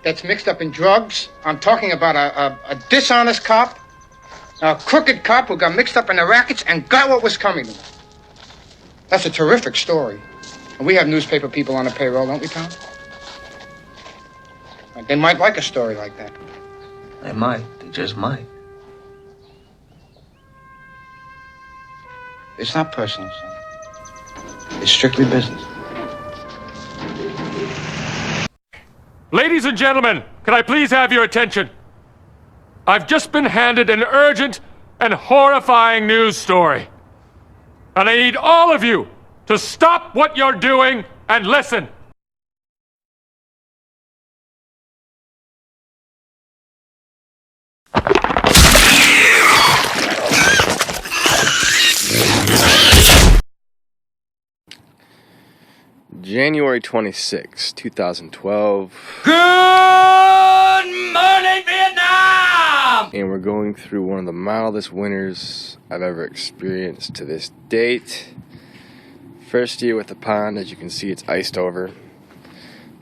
that's mixed up in drugs. I'm talking about a dishonest cop, a crooked cop who got mixed up in the rackets and got what was coming to him. That's a terrific story. And we have newspaper people on the payroll, don't we, Tom? They might like a story like that. They might. They just might. It's not personal, son. It's strictly business. Ladies and gentlemen, can I please have your attention? I've just been handed an urgent and horrifying news story. And I need all of you to stop what you're doing and listen. January 26, 2012. Good morning, Vietnam! And we're going through one of the mildest winters I've ever experienced to this date. First year with the pond, as you can see, it's iced over.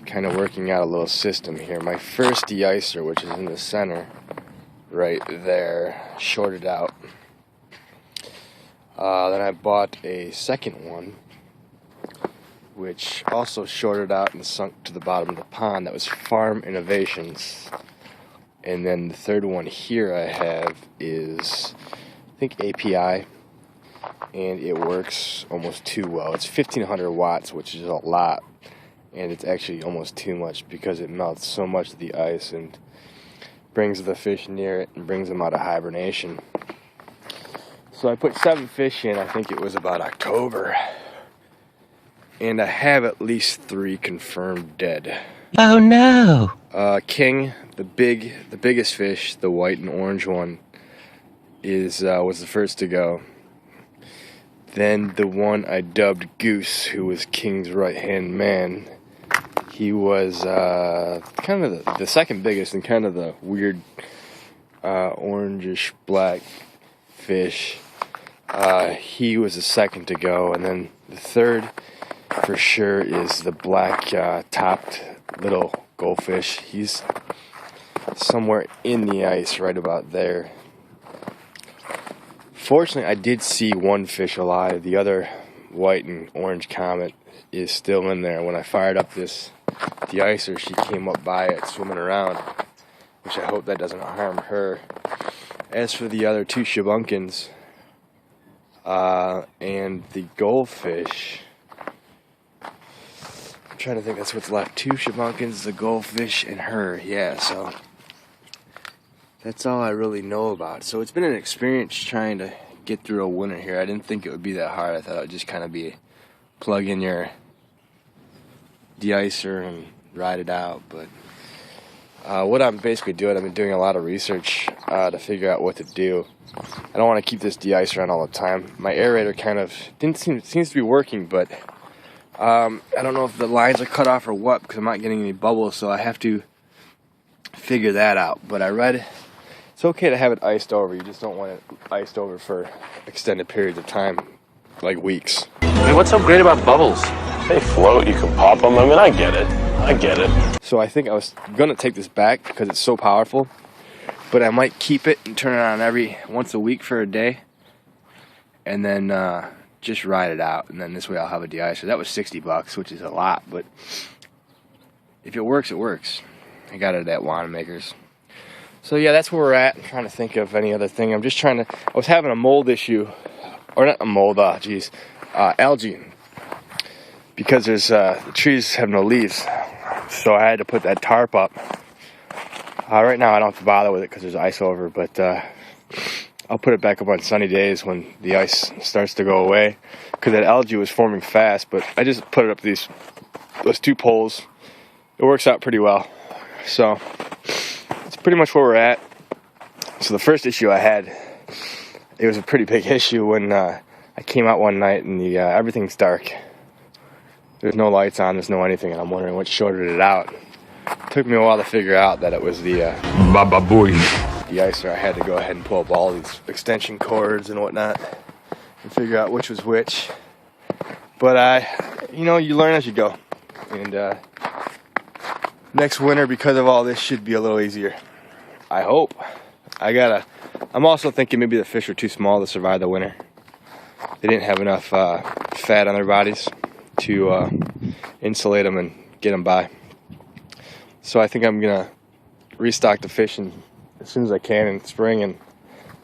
Kind of working out a little system here. My first de-icer, which is in the center, right there, shorted out. Then I bought a second one, which also shorted out and sunk to the bottom of the pond. That was Farm Innovations. And then the third one here I have is, I think, API. And it works almost too well. It's 1500 watts, which is a lot. And it's actually almost too much because it melts so much of the ice and brings the fish near it and brings them out of hibernation. So I put 7 fish in, I think it was about October. And I have at least 3 confirmed dead. Oh no! King, the biggest fish, the white and orange one, was the first to go. Then the one I dubbed Goose, who was King's right-hand man, he was kind of the second biggest and kind of the weird orangish black fish. He was the second to go, and then the third for sure is the black topped little goldfish. He's somewhere in the ice right about there. Fortunately, I did see one fish alive. The other white and orange comet is still in there. When I fired up this de-icer, she came up by it swimming around, which I hope that doesn't harm her. As for the other 2 shabunkins and the goldfish, I'm trying to think, that's what's left. 2 shabunkins, the goldfish, and her. Yeah, so that's all I really know about. So it's been an experience trying to get through a winter here. I didn't think it would be that hard. I thought it would just kind of be plug in your de-icer and ride it out. But what I'm basically doing, I've been doing a lot of research to figure out what to do. I don't want to keep this de-icer on all the time. My aerator kind of seems to be working, but I don't know if the lines are cut off or what, because I'm not getting any bubbles, so I have to figure that out. But I read it's okay to have it iced over. You just don't want it iced over for extended periods of time, like weeks. I mean, what's so great about bubbles? They float, you can pop them. I mean, I get it. So I think I was going to take this back because it's so powerful, but I might keep it and turn it on once a week for a day, and then just ride it out, and then this way I'll have a de-icer. That was $60, which is a lot, but if it works, it works. I got it at Wanamaker's. So yeah, that's where we're at. I'm trying to think of any other thing. I was having a mold issue, or not a mold, algae, because the trees have no leaves, so I had to put that tarp up. Right now I don't have to bother with it because there's ice over, but I'll put it back up on sunny days when the ice starts to go away, because that algae was forming fast. But I just put it up to those 2 poles. It works out pretty well. So it's pretty much where we're at. So the first issue I had, it was a pretty big issue when I came out one night and everything's dark. There's no lights on, there's no anything, and I'm wondering what shorted it out. It took me a while to figure out that it was the de-icer. I had to go ahead and pull up all these extension cords and whatnot and figure out which was which. But you learn as you go. And next winter, because of all this, should be a little easier. I hope. I'm also thinking maybe the fish are too small to survive the winter. They didn't have enough fat on their bodies to insulate them and get them by. So I think I'm gonna restock the fish as soon as I can in spring and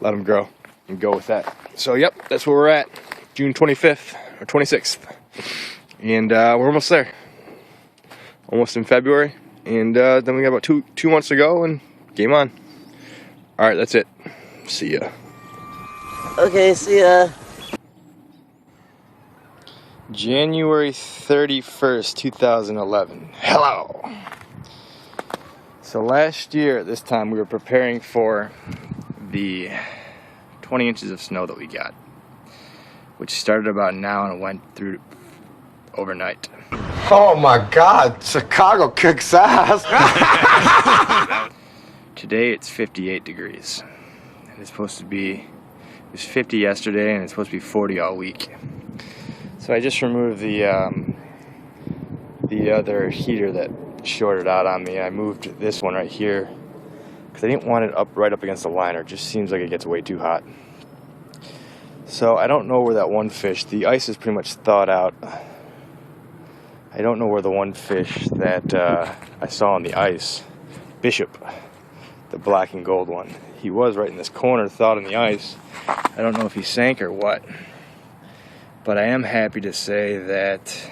let them grow and go with that. So yep, that's where we're at, June 25th or 26th, and we're almost there, almost in February, and then we got about two months to go and game on. All right, that's it. See ya. Okay, see ya. January 31st, 2011. Hello. So last year at this time we were preparing for the 20 inches of snow that we got, which started about now and went through overnight. Oh my God, Chicago kicks ass. Today it's 58 degrees. And it's supposed to be, it was 50 yesterday and it's supposed to be 40 all week. So I just removed the other heater that shorted out on me. I moved this one right here because I didn't want it right up against the liner. It just seems like it gets way too hot. So I don't know where that one fish, the ice is pretty much thawed out. I don't know where the one fish that I saw on the ice, Bishop, the black and gold one. He was right in this corner, thawed in the ice. I don't know if he sank or what. But I am happy to say that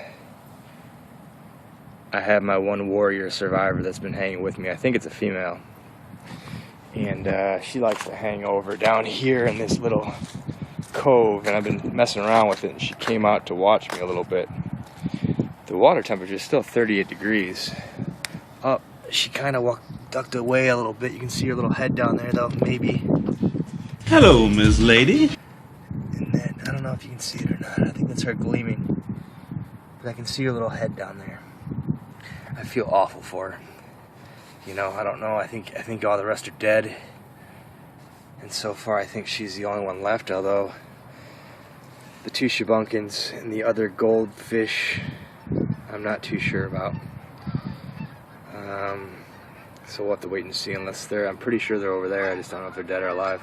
I have my one warrior survivor that's been hanging with me. I think it's a female. And she likes to hang over down here in this little cove. And I've been messing around with it. And she came out to watch me a little bit. The water temperature is still 38 degrees. Up, she kind of ducked away a little bit. You can see her little head down there though, maybe. Hello, Miss Lady. And then, I don't know if you can see it or not. I think that's her gleaming. But I can see her little head down there. I feel awful for her. You know, I don't know. I think all the rest are dead. And so far, I think she's the only one left. Although the two shabunkins and the other goldfish, I'm not too sure about. So we'll have to wait and see. Unless I'm pretty sure they're over there. I just don't know if they're dead or alive.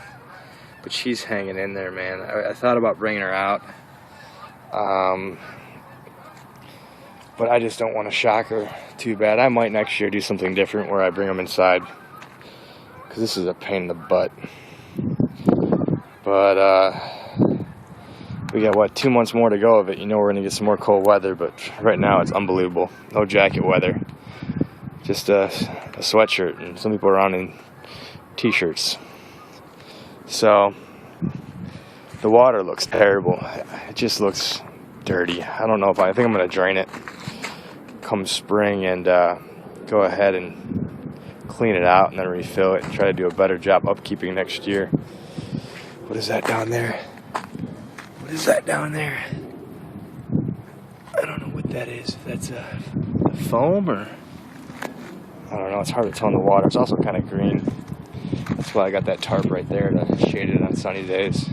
But she's hanging in there, man. I thought about bringing her out. But I just don't want to shock her too bad. I might next year do something different where I bring them inside. Because this is a pain in the butt. But we got, 2 months more to go of it. You know we're going to get some more cold weather. But right now it's unbelievable. No jacket weather. Just a sweatshirt. And some people are on in t-shirts. So the water looks terrible. It just looks dirty. I don't know if I think I'm going to drain it come spring and go ahead and clean it out and then refill it and try to do a better job upkeeping next year. What is that down there? What is that down there? I don't know what that is. If that's a foam or I don't know. It's hard to tell in the water. It's also kind of green. That's why I got that tarp right there to shade it on sunny days.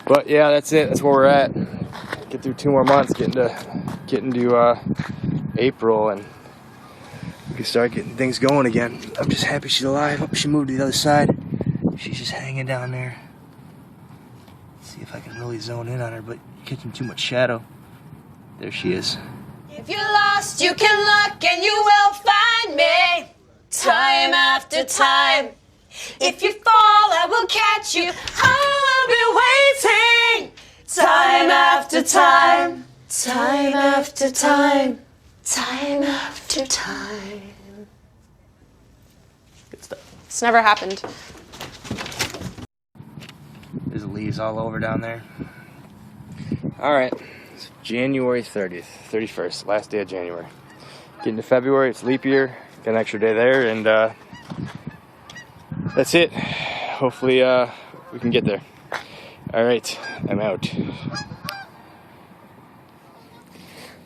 But yeah, that's it. That's where we're at. Get through 2 more months, get into April, and we can start getting things going again. I'm just happy she's alive. Hope she moved to the other side. She's just hanging down there. Let's see if I can really zone in on her, but catching too much shadow. There she is. If you're lost, you can look and you will find me. Time after time. If you fall, I will catch you. I will be waiting. Time after time. Time after time. Time after time. Good stuff. It's never happened. There's leaves all over down there. Alright. It's January 30th, 31st, last day of January. Getting to February, it's leap year. Got an extra day there, and that's it. Hopefully we can get there. Alright, I'm out.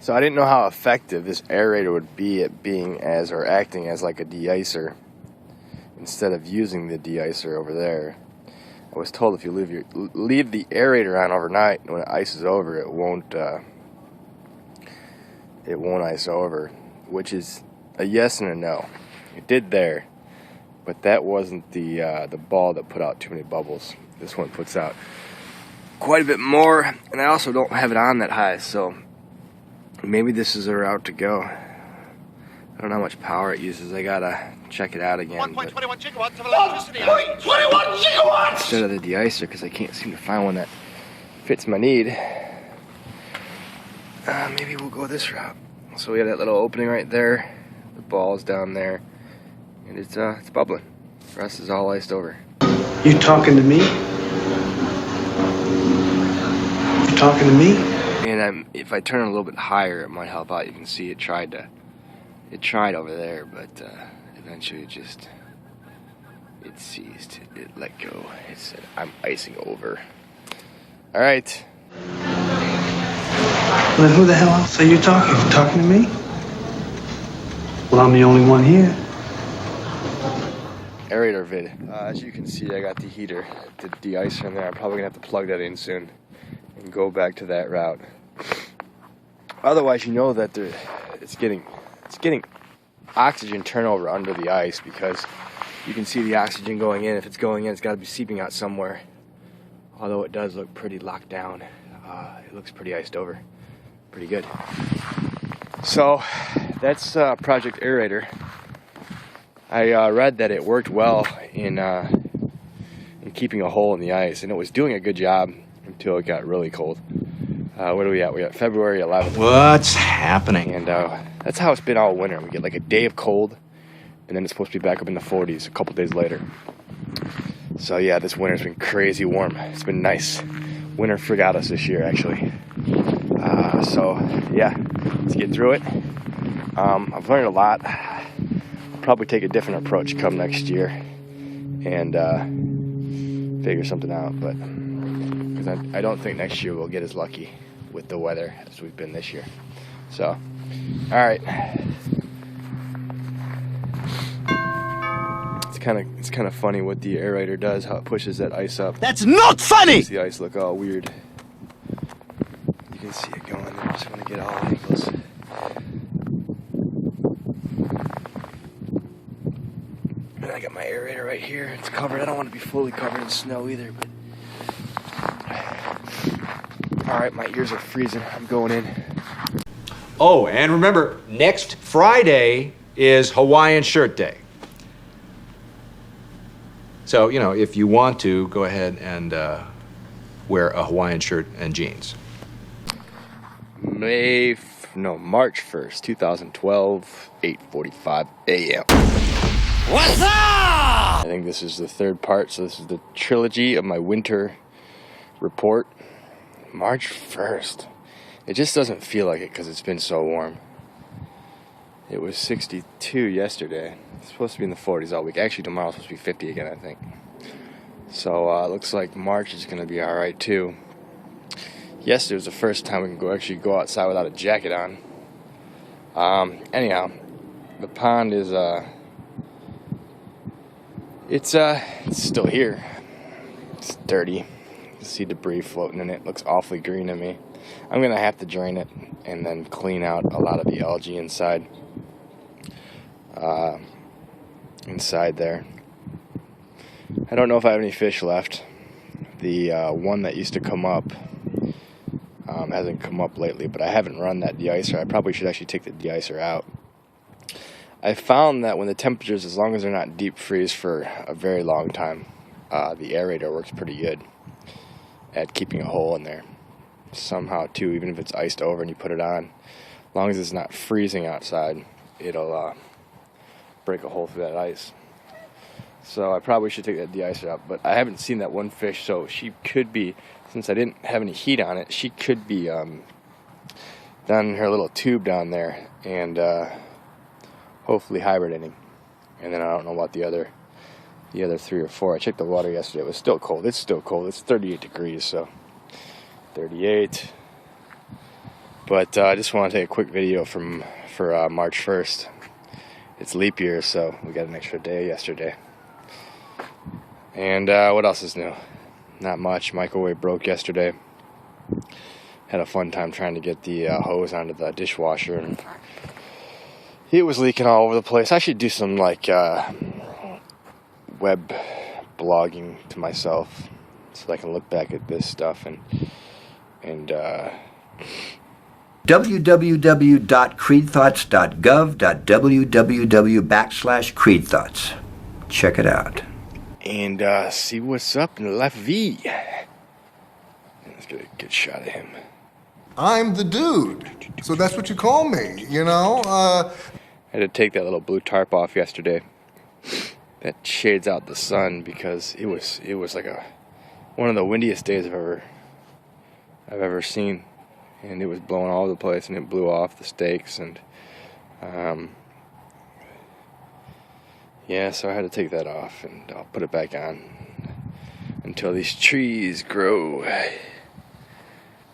So I didn't know how effective this aerator would be at being as, or acting as like a de-icer instead of using the de-icer over there. I was told if you leave the aerator on overnight, when it ices over, it won't ice over, which is a yes and a no. It did there, but that wasn't the ball that put out too many bubbles. This one puts out quite a bit more, and I also don't have it on that high, so maybe this is a route to go. I don't know how much power it uses. I gotta check it out again. 1.21 gigawatts of electricity. 1.21 gigawatts! Instead of the de-icer, because I can't seem to find one that fits my need. Maybe we'll go this route. So we have that little opening right there. The ball's down there, and it's bubbling. The rest is all iced over. You talking to me? You talking to me? And if I turn it a little bit higher, it might help out. You can see it tried over there, but eventually it ceased. It let go. It said, "I'm icing over." All right. Well, then who the hell else are you talking? You talking to me? Well, I'm the only one here. Aerator vid. As you can see, I got the heater, the de-icer in there. I'm probably gonna have to plug that in soon and go back to that route. Otherwise, you know that it's getting oxygen turnover under the ice, because you can see the oxygen going in. If it's going in, it's got to be seeping out somewhere. Although it does look pretty locked down. It looks pretty iced over. Pretty good. So that's Project Aerator. I read that it worked well in keeping a hole in the ice, and it was doing a good job until it got really cold. What are we at? We got February 11th. What's happening? And that's how it's been all winter. We get like a day of cold, and then it's supposed to be back up in the 40s a couple days later. So yeah, this winter's been crazy warm. It's been nice. Winter forgot us this year, actually. So yeah, let's get through it. I've learned a lot. I'll probably take a different approach come next year and figure something out, but because I don't think next year we'll get as lucky with the weather as we've been this year. So, all right. It's kind of funny what the aerator does, how it pushes that ice up. That's not funny! Makes the ice look all weird. You can see it going there. Just want to get all angles. And I got my aerator right here. It's covered. I don't want to be fully covered in snow either, but all right, my ears are freezing. I'm going in. Oh, and remember, next Friday is Hawaiian Shirt Day. So, you know, if you want to, go ahead and wear a Hawaiian shirt and jeans. March 1st, 2012, 8:45 a.m. What's up? I think this is the third part, so this is the trilogy of my winter report. March 1st. It just doesn't feel like it because it's been so warm. It was 62 yesterday. It's supposed to be in the 40s all week. Actually, tomorrow's supposed to be 50 again, I think. So it looks like March is going to be all right too. Yesterday was the first time we can actually go outside without a jacket on. Anyhow, the pond is it's still here. It's dirty. You see debris floating in it. It looks awfully green to me. I'm gonna have to drain it and then clean out a lot of the algae inside there. I don't know if I have any fish left. The one that used to come up hasn't come up lately, but I haven't run that de-icer. I probably should actually take the de-icer out. I found that when the temperatures, as long as they're not deep freeze for a very long time, the aerator works pretty good at keeping a hole in there. Somehow too, even if it's iced over and you put it on, as long as it's not freezing outside, it'll break a hole through that ice. So I probably should take that de-icer out, but I haven't seen that one fish, so she could be, since I didn't have any heat on it, she could be down in her little tube down there and hopefully hibernating. And then I don't know about the other 3 or 4. I checked the water yesterday. It was still cold. It's still cold. It's 38 degrees, so 38. But I just want to take a quick video for March 1st. It's leap year, so we got an extra day yesterday. And what else is new? Not much. Microwave broke yesterday. Had a fun time trying to get the hose onto the dishwasher. And it was leaking all over the place. I should do some like web blogging to myself so that I can look back at this stuff and www.creedthoughts.gov.www/creedthoughts. Check it out. And see what's up in La Vie. Let's get a good shot of him. I'm the dude, so that's what you call me, you know? I had to take that little blue tarp off yesterday. That shades out the sun because it was like one of the windiest days I've ever seen, and it was blowing all over the place, and it blew off the stakes, and yeah, so I had to take that off, and I'll put it back on until these trees grow.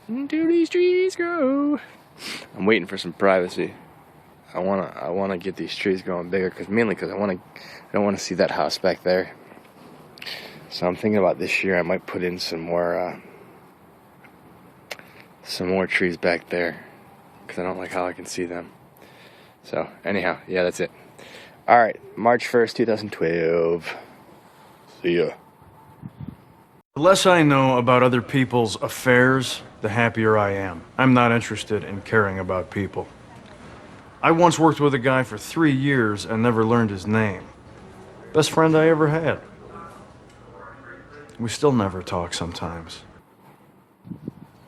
Until these trees grow. I'm waiting for some privacy. I wanna get these trees growing bigger, mainly because I don't want to see that house back there. So I'm thinking about this year I might put in some more trees back there because I don't like how I can see them. So anyhow, yeah, that's it. All right, March 1st, 2012. See ya. The less I know about other people's affairs, the happier I am. I'm not interested in caring about people. I once worked with a guy for 3 years and never learned his name. Best friend I ever had. We still never talk sometimes.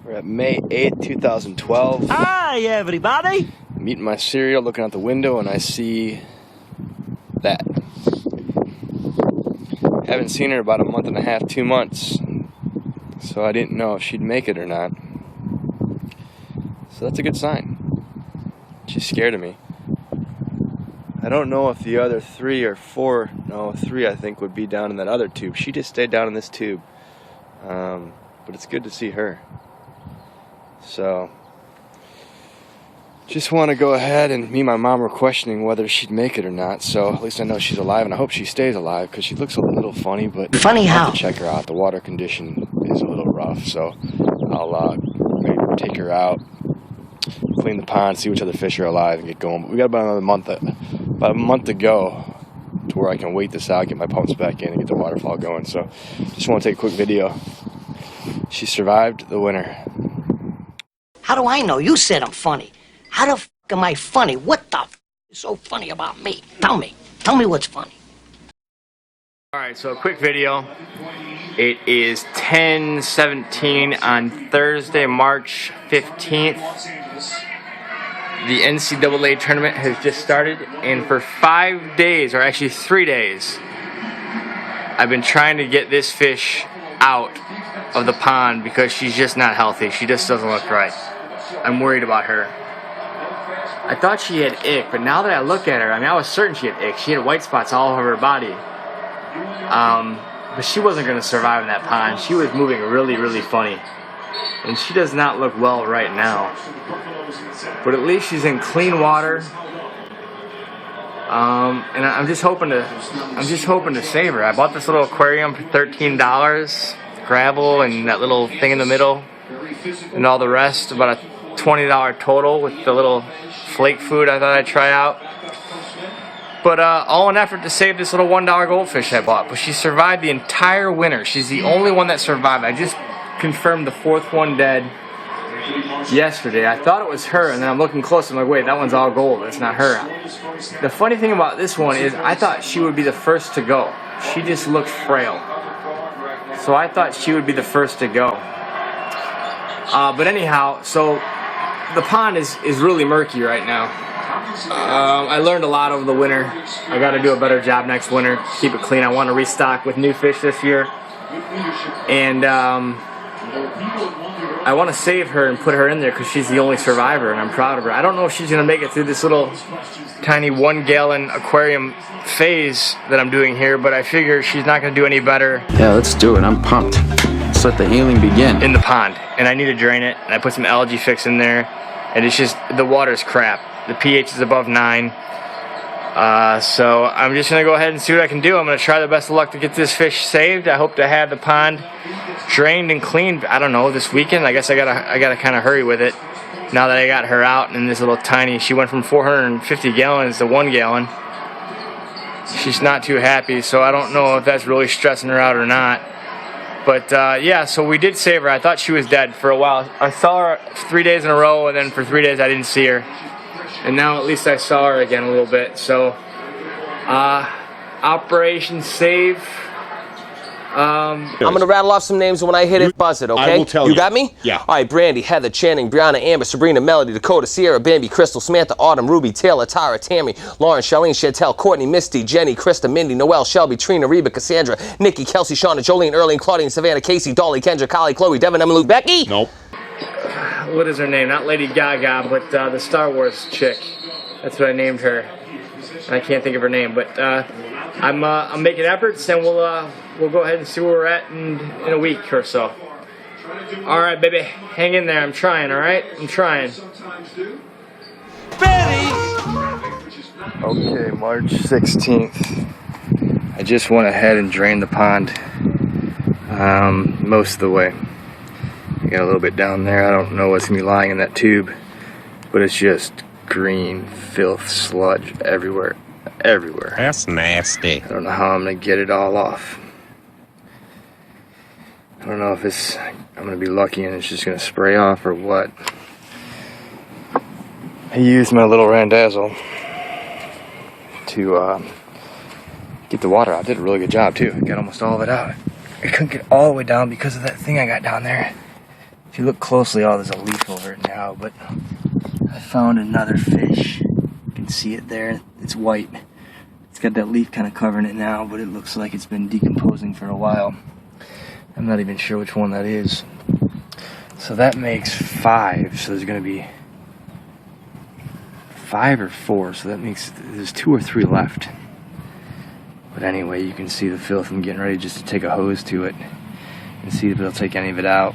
We're at May 8th, 2012. Hi, everybody. I'm eating my cereal, looking out the window, and I see that. Haven't seen her about a month and a half, 2 months. So I didn't know if she'd make it or not. So that's a good sign. She's scared of me. I don't know if the other 3 or 4, no, 3 I think would be down in that other tube. She just stayed down in this tube. But it's good to see her. So, just want to go ahead, and me and my mom were questioning whether she'd make it or not. So at least I know she's alive, and I hope she stays alive because she looks a little funny. But Funny I'll how? have to check her out. The water condition is a little rough, so I'll maybe take her out, clean the pond, see which other fish are alive, and get going. But we got about a month to go to where I can wait this out, get my pumps back in, and get the waterfall going. So just want to take a quick video. She survived the winter. How do I know? You said I'm funny. How the f am I funny? What the f is so funny about me? Tell me. Tell me what's funny. Alright, so a quick video. It is 10:17 on Thursday, March 15th. The NCAA tournament has just started, and for 5 days, or actually 3 days, I've been trying to get this fish out of the pond because she's just not healthy. She just doesn't look right. I'm worried about her. I thought she had ick, but now that I look at her, I mean, I was certain she had ick. She had white spots all over her body. But she wasn't going to survive in that pond. She was moving really, really funny. And she does not look well right now. But at least she's in clean water. And I'm just hoping to save her. I bought this little aquarium for $13, gravel and that little thing in the middle, and all the rest, about a $20 total with the little flake food I thought I'd try out. But all in effort to save this little $1 goldfish I bought. But she survived the entire winter. She's the only one that survived. I just confirmed the 4th one dead yesterday. I thought it was her, and then I'm looking close. I'm like, wait, that one's all gold. That's not her. The funny thing about this one is I thought she would be the first to go. She just looks frail. So I thought she would be the first to go. But anyhow, so the pond is really murky right now. I learned a lot over the winter. I got to do a better job next winter. Keep it clean. I want to restock with new fish this year. And I want to save her and put her in there because she's the only survivor, and I'm proud of her. I don't know if she's going to make it through this little tiny 1-gallon aquarium phase that I'm doing here, but I figure she's not going to do any better. Yeah, let's do it. I'm pumped. Let's let the healing begin. In the pond. And I need to drain it, and I put some algae fix in there, and it's just, the water's crap. The pH is above 9. So I'm just going to go ahead and see what I can do. I'm going to try the best of luck to get this fish saved. I hope to have the pond drained and cleaned, I don't know, this weekend. I guess I gotta kind of hurry with it. now that I got her out in this little tiny, she went from 450 gallons to 1 gallon. She's not too happy, so I don't know if that's really stressing her out or not. But yeah, so we did save her. I thought she was dead for a while. I saw her 3 days in a row, and then for 3 days I didn't see her. And now at least I saw her again a little bit. So, Operation Save. I'm gonna rattle off some names, and when I hit it, buzz it, okay? I will tell you. You got me? Yeah. All right, Brandy, Heather, Channing, Brianna, Amber, Sabrina, Melody, Dakota, Sierra, Bambi, Crystal, Samantha, Autumn, Ruby, Taylor, Tara, Tammy, Lauren, Charlene, Chantel, Courtney, Misty, Jenny, Krista, Mindy, Noelle, Shelby, Trina, Reba, Cassandra, Nikki, Kelsey, Shauna, Jolene, Erling, Claudine, Savannah, Casey, Dolly, Kendra, Kylie, Chloe, Devin, Emily, Becky. Nope. What is her name? Not Lady Gaga, but the Star Wars chick. That's what I named her. I can't think of her name, but I'm making efforts, and we'll go ahead and see where we're at in a week or so. All right, baby, hang in there. I'm trying. All right, I'm trying. Okay, March 16th. I just went ahead and drained the pond most of the way. I got a little bit down there. I don't know what's gonna be lying in that tube, but it's just green filth, sludge everywhere. That's nasty. I don't know how I'm gonna get it all off. I don't know if I'm gonna be lucky and it's just gonna spray off or what. I used my little Randazzle to get the water out. Did a really good job too. Got almost all of it out. I couldn't get all the way down because of that thing I got down there. If you look closely, there's a leaf over it now, but I found another fish. You can see it there. It's white. It's got that leaf kind of covering it now, but it looks like it's been decomposing for a while. I'm not even sure which one that is. So that makes 5. So there's going to be 5 or 4. So that makes, there's 2 or 3 left. But anyway, you can see the filth. I'm getting ready just to take a hose to it and see if it'll take any of it out.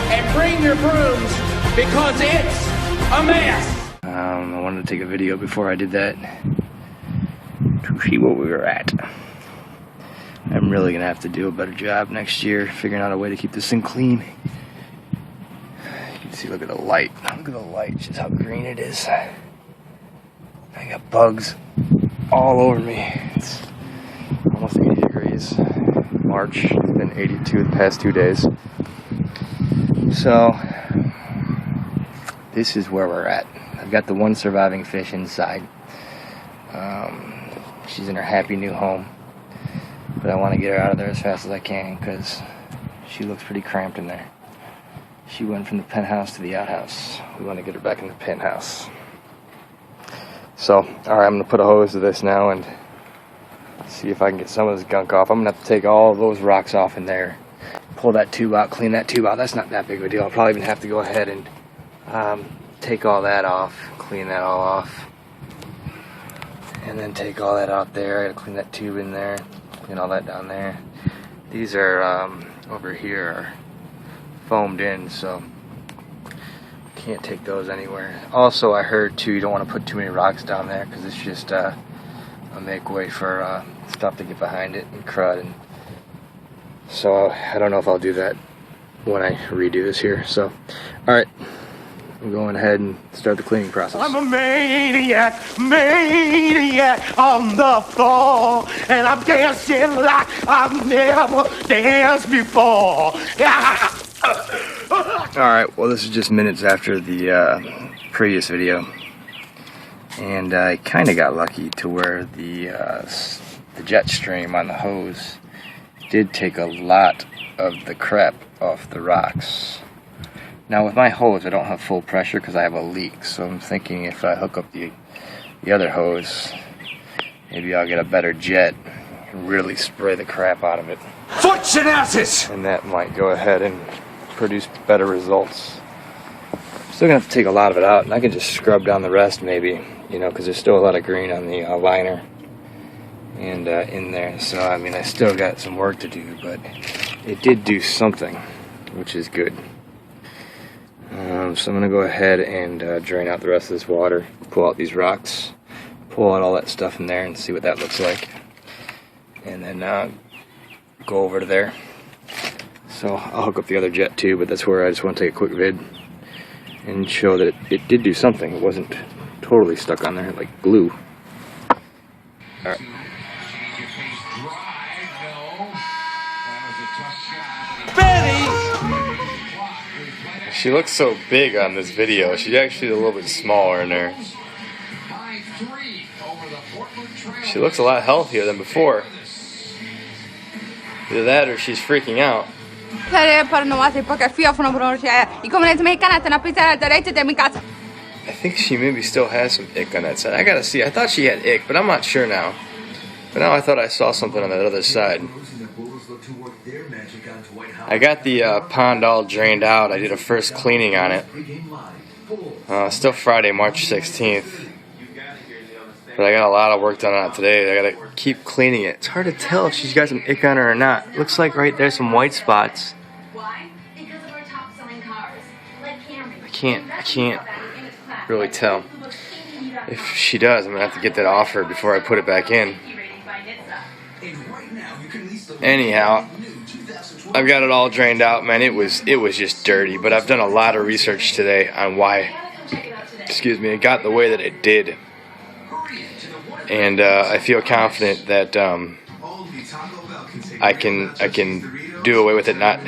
And bring your brooms because it's a mess. I wanted to take a video before I did that to see where we were at. I'm really gonna have to do a better job next year figuring out a way to keep this thing clean. You can see, look at the light. Look at the light, just how green it is. I got bugs all over me. It's almost 80 degrees. March, it's been 82 the past 2 days. So, this is where we're at. I've got the one surviving fish inside. She's in her happy new home. But I want to get her out of there as fast as I can because she looks pretty cramped in there. She went from the penthouse to the outhouse. We want to get her back in the penthouse. So, alright, I'm going to put a hose to this now and see if I can get some of this gunk off. I'm going to have to take all of those rocks off in there. Pull that tube out, clean that tube out. That's not that big of a deal. I'll probably even have to go ahead and take all that off, clean that all off. And then take all that out there. I gotta clean that tube in there, clean all that down there. These are, over here, are foamed in, so can't take those anywhere. Also, I heard too, you don't want to put too many rocks down there because it's just a make way for stuff to get behind it and crud. And so I don't know if I'll do that when I redo this here. So, alright, I'm going ahead and start the cleaning process. I'm a maniac on the floor, and I'm dancing like I've never danced before. Alright, well this is just minutes after the previous video, and I kind of got lucky to where the jet stream on the hose did take a lot of the crap off the rocks. Now with my hose I don't have full pressure because I have a leak, so I'm thinking if I hook up the other hose, maybe I'll get a better jet and really spray the crap out of it. Foots and asses! And that might go ahead and produce better results. Still gonna have to take a lot of it out, and I can just scrub down the rest maybe, you know, because there's still a lot of green on the liner and in there. So I mean, I still got some work to do, but it did do something, which is good. So I'm gonna go ahead and drain out the rest of this water, pull out these rocks, pull out all that stuff in there, and see what that looks like, and then go over to there. So I'll hook up the other jet too, but that's where I just want to take a quick vid and show that it did do something. It wasn't totally stuck on there like glue. Alright. She looks so big on this video. She's actually a little bit smaller in there. She looks a lot healthier than before. Either that or she's freaking out. I think she maybe still has some ick on that side. I gotta see. I thought she had ick, but I'm not sure now. But now I thought I saw something on that other side. I got the pond all drained out. I did a first cleaning on it. Still Friday, March 16th. But I got a lot of work done on it today. I gotta keep cleaning it. It's hard to tell if she's got some ick on her or not. Looks like right there's some white spots. I can't really tell. If she does, I'm gonna have to get that off her before I put it back in. Anyhow, I've got it all drained out, man. It was just dirty, but I've done a lot of research today on why, it got the way that it did. And I feel confident that I can do away with it not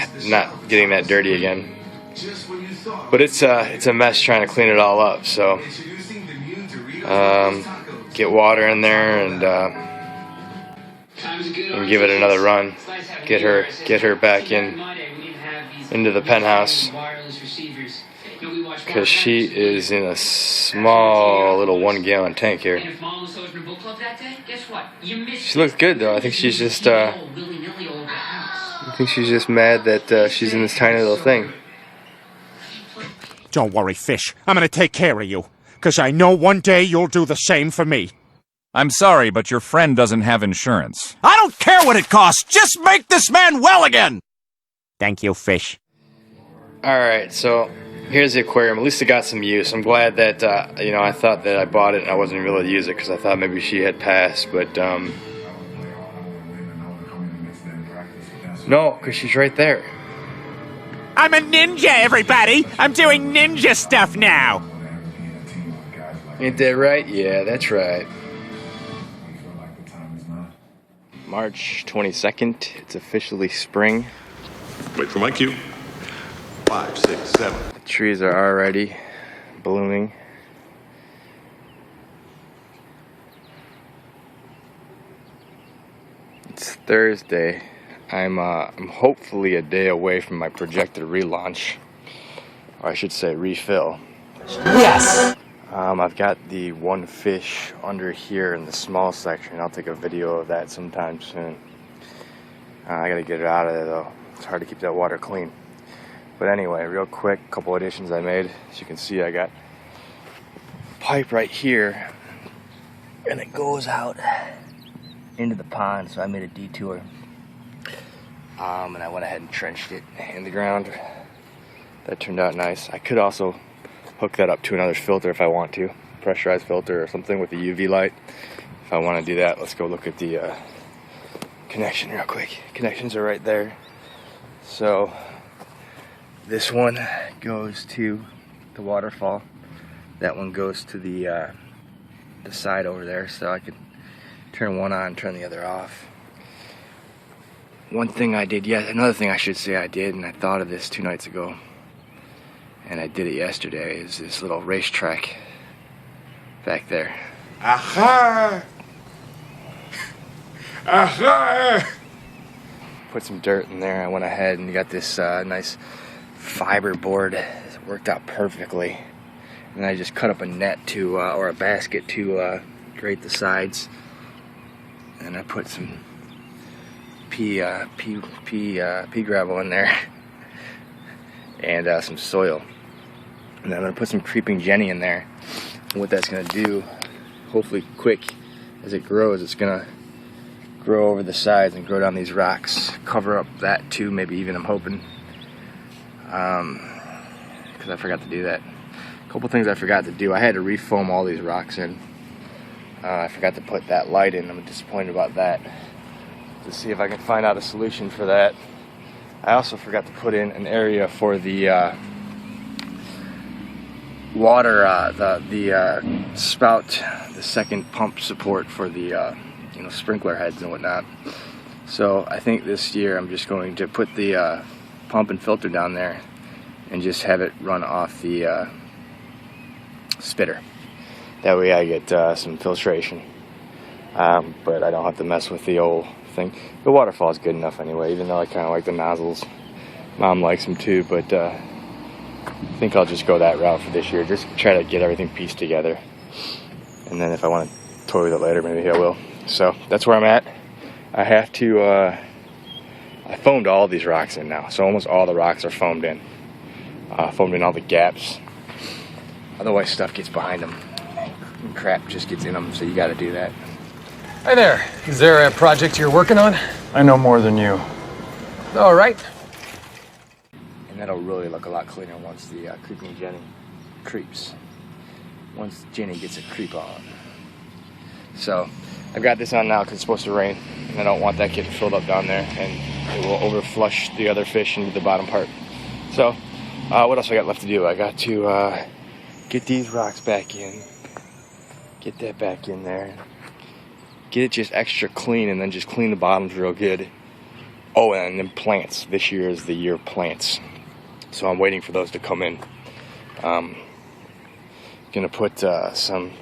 getting that dirty again. But it's a mess trying to clean it all up. So get water in there and give it another run. Get her back into the penthouse, because she is in a small little 1-gallon tank here. She looks good though. I think she's just mad that she's in this tiny little thing. Don't worry, Fish. I'm gonna take care of you, because I know one day you'll do the same for me. I'm sorry, but your friend doesn't have insurance. I don't care what it costs. Just make this man well again. Thank you, Fish. Alright, so here's the aquarium. At least it got some use. I'm glad that, I thought that I bought it and I wasn't even able to use it because I thought maybe she had passed, but, no, because she's right there. I'm a ninja, everybody. I'm doing ninja stuff now. Ain't that right? Yeah, that's right. March 22nd. It's officially spring. Wait for my cue. 5, 6, 7. The trees are already blooming. It's Thursday. I'm hopefully a day away from my projected relaunch, or I should say refill. Yes. I've got the one fish under here in the small section. I'll take a video of that sometime soon. I gotta get it out of there though. It's hard to keep that water clean. But anyway, real quick, a couple additions I made. As you can see, I got a pipe right here, and it goes out into the pond, so I made a detour. And I went ahead and trenched it in the ground. That turned out nice. I could also hook that up to another filter if I want to. Pressurized filter or something with a UV light. If I want to do that, let's go look at the connection real quick. Connections are right there. So this one goes to the waterfall. That one goes to the side over there, so I could turn one on, turn the other off. One thing I did, another thing I should say I did, and I thought of this 2 nights ago, and I did it yesterday, is this little racetrack back there. Aha! Aha! Put some dirt in there. I went ahead and got this nice fiber board. It worked out perfectly. And I just cut up a net to, or a basket to grate the sides. And I put some pea gravel in there. And some soil. And I'm going to put some creeping Jenny in there. And what that's going to do, hopefully quick as it grows, it's going to grow over the sides and grow down these rocks. Cover up that too, maybe even, I'm hoping. Because I forgot to do that. A couple things I forgot to do. I had to refoam all these rocks in. I forgot to put that light in. I'm disappointed about that. To see if I can find out a solution for that. I also forgot to put in an area for the water, the spout, the second pump support for the you know, sprinkler heads and whatnot. So I think this year I'm just going to put the pump and filter down there and just have it run off the spitter. That way I get some filtration, but I don't have to mess with the old thing. The waterfall is good enough anyway, even though I kind of like the nozzles. Mom likes them too, but I think I'll just go that route for this year. Just try to get everything pieced together, and then if I want to toy with it later, maybe I will. So that's where I'm at. I have to, I foamed all these rocks in now, so almost all the rocks are foamed in. Foamed in all the gaps. Otherwise stuff gets behind them. And crap just gets in them, so you got to do that. Hi there. Is there a project you're working on? I know more than you. All right. And that'll really look a lot cleaner once the creeping Jenny creeps. Once Jenny gets a creep on. So I've got this on now because it's supposed to rain, and I don't want that getting filled up down there, and it will overflush the other fish into the bottom part. So what else I got left to do? I got to get these rocks back in, get that back in there, get it just extra clean, and then just clean the bottoms real good. Oh, and then plants. This year is the year of plants, so I'm waiting for those to come in. Gonna put some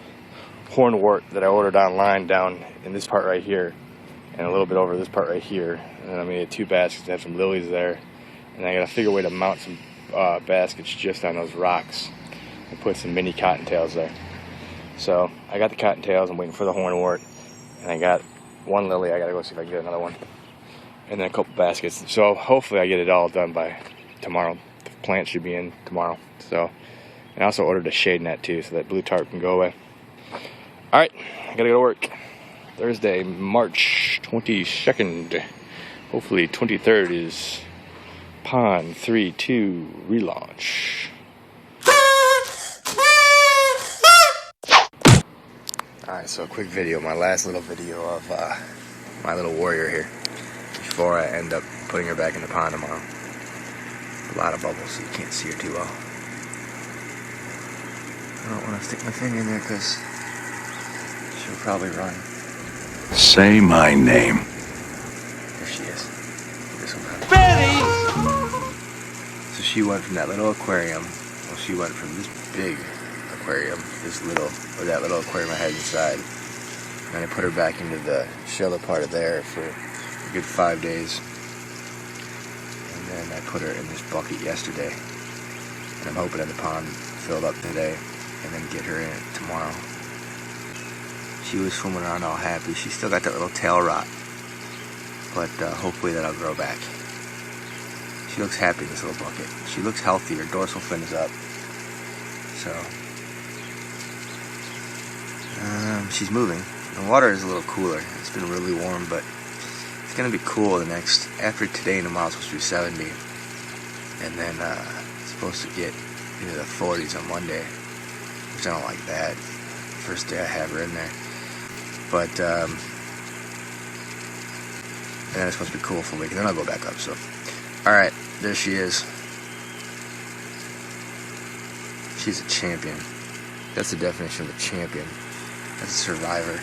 hornwort that I ordered online down in this part right here, and a little bit over this part right here, and then I'm gonna get 2 baskets to have some lilies there, and I gotta figure a way to mount some baskets just on those rocks and put some mini cottontails there. So I got the cottontails, I'm waiting for the hornwort, and I got 1 lily. I gotta go see if I can get another one, and then a couple baskets. So hopefully I get it all done by tomorrow. The plant should be in tomorrow. So, and I also ordered a shade net too, so that blue tarp can go away. All right, I gotta go to work. Thursday, March 22nd. Hopefully 23rd is Pond 3-2 relaunch. All right, so a quick video, my last little video of my little warrior here before I end up putting her back in the pond tomorrow. A lot of bubbles, so you can't see her too well. I don't want to stick my finger in there because she'll probably run. Say my name. There she is. This one. Betty! So she went from that little aquarium, well, she went from this big aquarium, that little aquarium I had inside. And I put her back into the shallow part of there for a good 5 days. And then I put her in this bucket yesterday. And I'm hoping that the pond filled up today and then get her in it tomorrow. She was swimming around all happy. She still got that little tail rot, but hopefully that'll grow back. She looks happy in this little bucket. She looks healthy. Her dorsal fin is up. So she's moving. The water is a little cooler. It's been really warm, but it's gonna be cool after today and tomorrow. It's supposed to be 70, and then it's supposed to get into the 40s on Monday, which I don't like that. First day I have her in there. But, and then it's supposed to be cool for a week, and then I'll go back up, so. Alright, there she is. She's a champion. That's the definition of a champion. That's a survivor.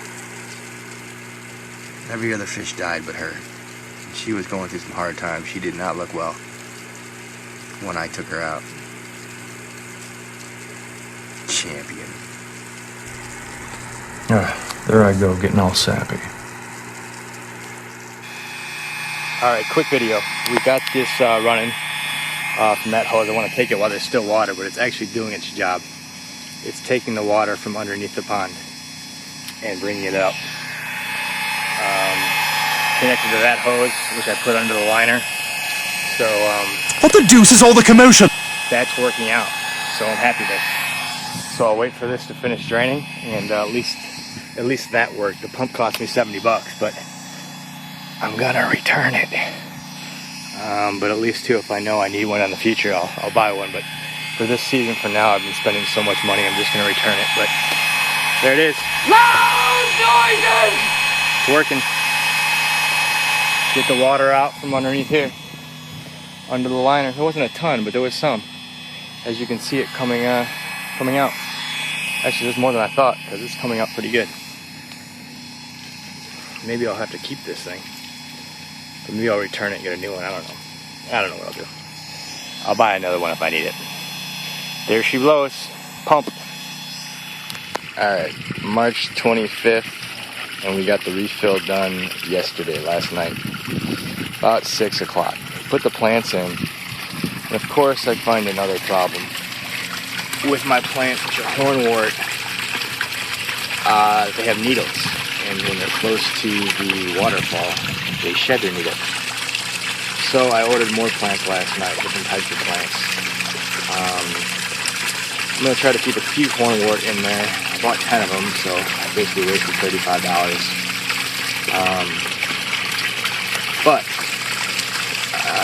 Every other fish died but her. She was going through some hard times. She did not look well when I took her out. Champion. There I go, getting all sappy. Alright, quick video. We got this running from that hose. I want to take it while there's still water, but it's actually doing its job. It's taking the water from underneath the pond and bringing it up. Connected to that hose, which I put under the liner. So, what the deuce is all the commotion? That's working out, so I'm happy there. So I'll wait for this to finish draining, and at least that worked. The pump cost me $70, but I'm gonna return it. But at least too, if I know I need one in the future, I'll buy one. But for this season, for now, I've been spending so much money, I'm just gonna return it. But there it is. Loud noises! It's working. Get the water out from underneath here, under the liner. There wasn't a ton, but there was some. As you can see it coming coming out. Actually, there's more than I thought, because it's coming out pretty good. Maybe I'll have to keep this thing. But maybe I'll return it and get a new one. I don't know. I don't know what I'll do. I'll buy another one if I need it. There she blows. Pump. Alright, March 25th, and we got the refill done yesterday, last night. About 6 o'clock. Put the plants in, and of course I find another problem with my plants, which are hornwort. They have needles, and when they're close to the waterfall, they shed their needle. So I ordered more plants last night, different types of plants. I'm going to try to keep a few hornwort in there. I bought 10 of them, so I basically wasted $35. But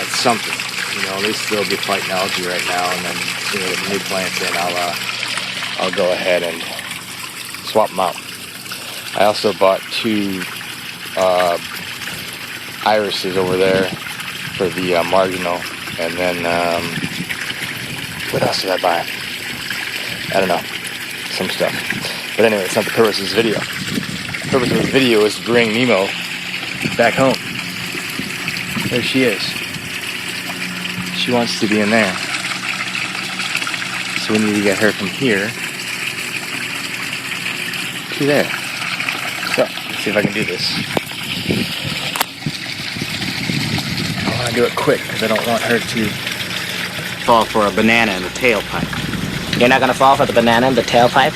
it's something. You know, at least they'll be fighting algae right now, and then as soon as I get the new plants in, I'll go ahead and swap them out. I also bought 2 irises over there for the marginal, and then what else did I buy? I don't know, some stuff. But anyway, it's not the purpose of this video. The purpose of this video is to bring Nemo back home. There she is. She wants to be in there. So we need to get her from here to there. So, let's see if I can do this. I want to do it quick because I don't want her to fall for a banana in the tailpipe. You're not gonna fall for the banana in the tailpipe?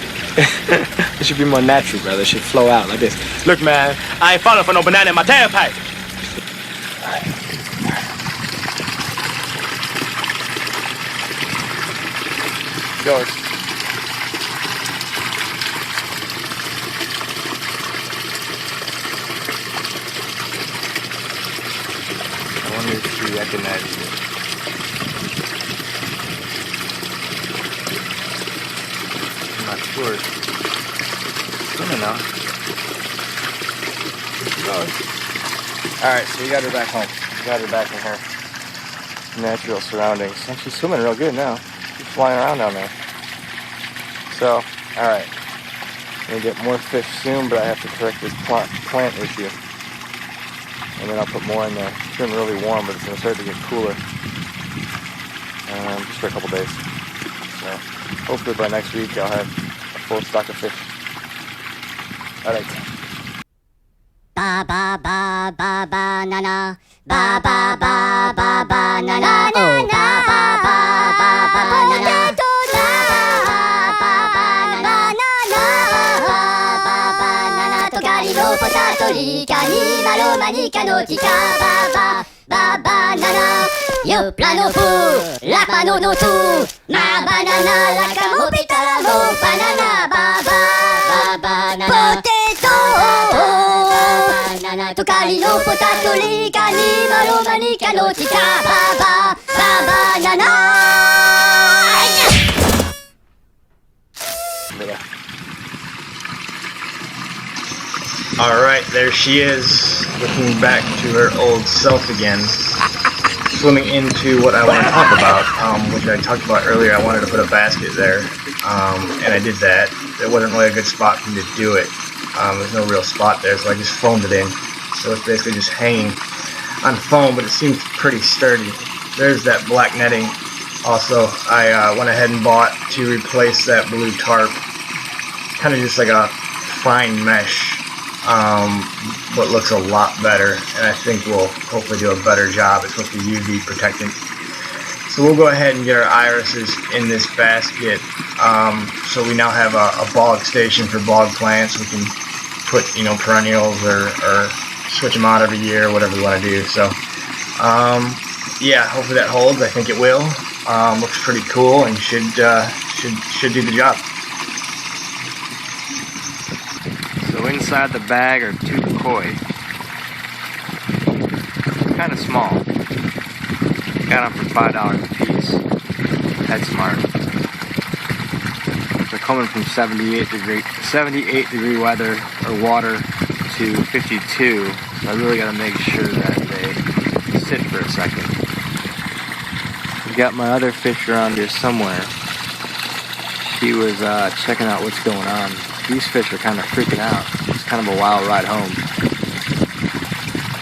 It should be more natural, brother. It should flow out like this. Look, man, I ain't falling for no banana in my tailpipe. Yours. I wonder if she recognizes it. I'm not sure. Swimming now. Alright, so we got her back home. We got her back in her natural surroundings. And she's swimming real good now. She's flying around down there. So, alright. I'm gonna get more fish soon, but I have to correct this plant issue. And then I'll put more in there. It's been really warm, but it's gonna start to get cooler. Just for a couple days. So, hopefully by next week I'll have a full stock of fish. Alright. Ba ba ba ba banana, ba ba ba ba banana, oh ba ba ba ba banana, ba ba ba banana, tocarino, potato, licani, malo, manica, notica, ba ba banana, io plano fu, la pano no tu, ma banana, la camo pitalo, banana, ba banana, potato. Tocarino, potato, licani, malo, manica, notica, ba banana. Alright, there she is, looking back to her old self again, swimming into what I want to talk about, which I talked about earlier. I wanted to put a basket there, and I did that. There wasn't really a good spot for me to do it. There's no real spot there, so I just foamed it in. So it's basically just hanging on foam, but it seems pretty sturdy. There's that black netting. Also, I went ahead and bought to replace that blue tarp. Kind of just like a fine mesh, but looks a lot better, and I think we'll hopefully do a better job. It's supposed to be UV protectant. So we'll go ahead and get our irises in this basket. So we now have a bog station for bog plants. We can put, you know, perennials or switch them out every year, whatever we want to do. So yeah, hopefully that holds. I think it will. Looks pretty cool and should do the job. So inside the bag are 2 koi. Kind of small. Got them for $5 a piece. That's smart. They're coming from 78 degree weather or water to 52. So I really got to make sure that they sit for a second. I've got my other fish around here somewhere. He was checking out what's going on. These fish are kind of freaking out. It's kind of a wild ride home.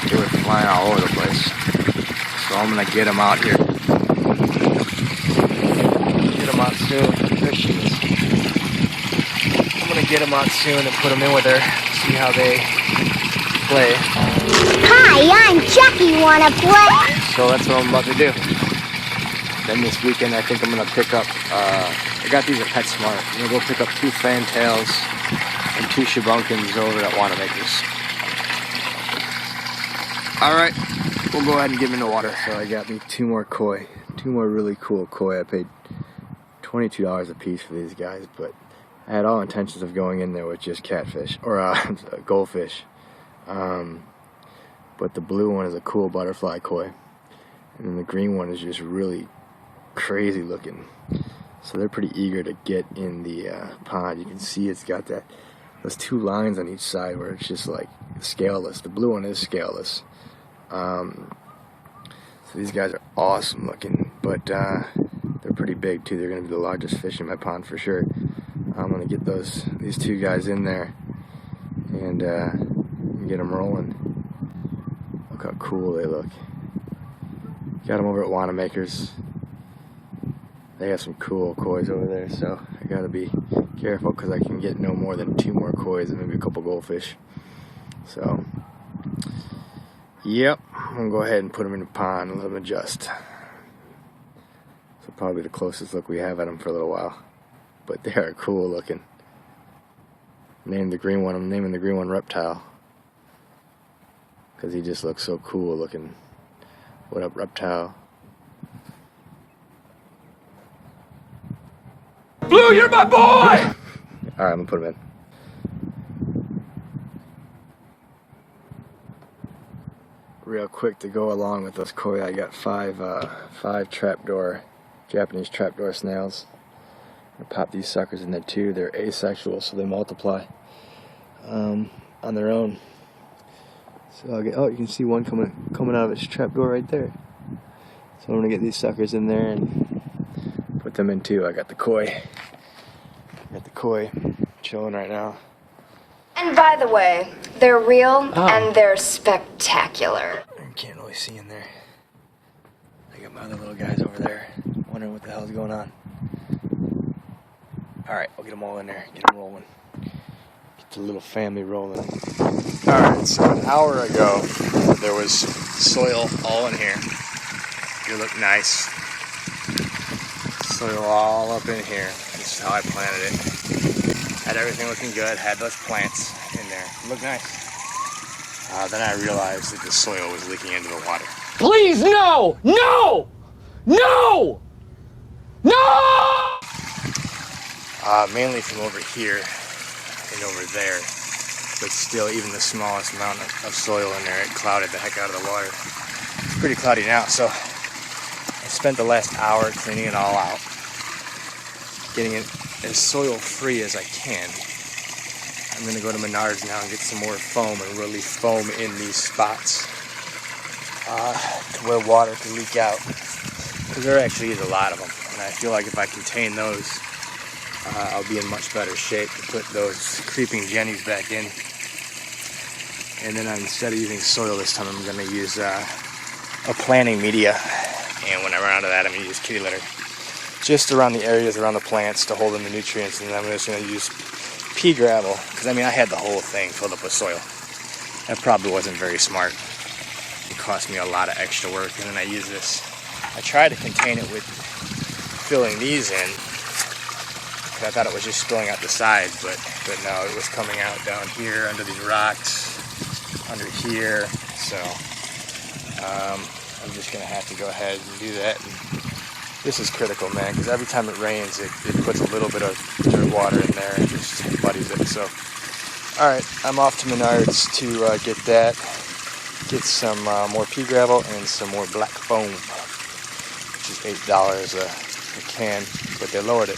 They were flying all over the place. So I'm gonna get them out here. Get them out soon. There she is. I'm gonna get them out soon and put them in with her. See how they play. Hi, I'm Chucky. Wanna play? So that's what I'm about to do. Then this weekend I think I'm gonna pick up, I got these at PetSmart. I'm gonna go pick up 2 fantails and 2 shabunkins over at Wanamaker's. Alright, we'll go ahead and get them in the water. So I got me 2 more koi. 2 more really cool koi. I paid $22 a piece for these guys, but I had all intentions of going in there with just catfish, or goldfish. But the blue one is a cool butterfly koi. And then the green one is just really crazy looking. So they're pretty eager to get in the pond. You can see it's got those 2 lines on each side where it's just like scaleless. The blue one is scaleless. So these guys are awesome looking, but they're pretty big too. They're going to be the largest fish in my pond for sure. I'm going to get these 2 guys in there and get them rolling. Look how cool they look. Got them over at Wanamaker's. They have some cool kois over there, so I gotta be careful because I can get no more than 2 more kois and maybe a couple goldfish. So, yep, I'm gonna go ahead and put them in the pond and let them adjust. So probably the closest look we have at them for a little while, but they are cool looking. I'm naming the green one Reptile because he just looks so cool looking. What up, Reptile? Blue, you're my boy! Alright, I'm gonna put him in. Real quick to go along with those koi, I got 5 trapdoor, Japanese trapdoor snails. I'm gonna pop these suckers in there too. They're asexual, so they multiply on their own. So I'll get, oh, you can see one coming out of its trapdoor right there. So I'm gonna get these suckers in there and put them in too. I got the koi. Chilling right now. And by the way, they're real and they're spectacular. You can't really see in there. I got my other little guys over there wondering what the hell's going on. Alright, I'll get them all in there. Get them rolling. Get the little family rolling. Alright, so an hour ago, there was soil all in here. You look nice. Soil all up in here. This is how I planted it. Had everything looking good, had those plants in there. Look nice. Then I realized that the soil was leaking into the water. Please, no! No! No! No! Mainly from over here and over there. But still, even the smallest amount of soil in there, it clouded the heck out of the water. It's pretty cloudy now, so I spent the last hour cleaning it all out, getting it as soil-free as I can. I'm going to go to Menards now and get some more foam and really foam in these spots to where water can leak out. Because there actually is a lot of them, and I feel like if I contain those, I'll be in much better shape to put those creeping jennies back in. And then instead of using soil this time, I'm going to use a planting media. And when I run out of that, I'm going to use kitty litter. Just around the areas around the plants to hold in the nutrients. And then I'm just going to use pea gravel. Because, I mean, I had the whole thing filled up with soil. That probably wasn't very smart. It cost me a lot of extra work. And then I use this. I tried to contain it with filling these in. I thought it was just spilling out the sides, but no, it was coming out down here under these rocks, under here. So I'm just gonna have to go ahead and do that. And this is critical, man, because every time it rains, it puts a little bit of dirt water in there and just muddies it. So, all right, I'm off to Menards to get that, get some more pea gravel and some more black foam, which is $8 a can, but they lowered it.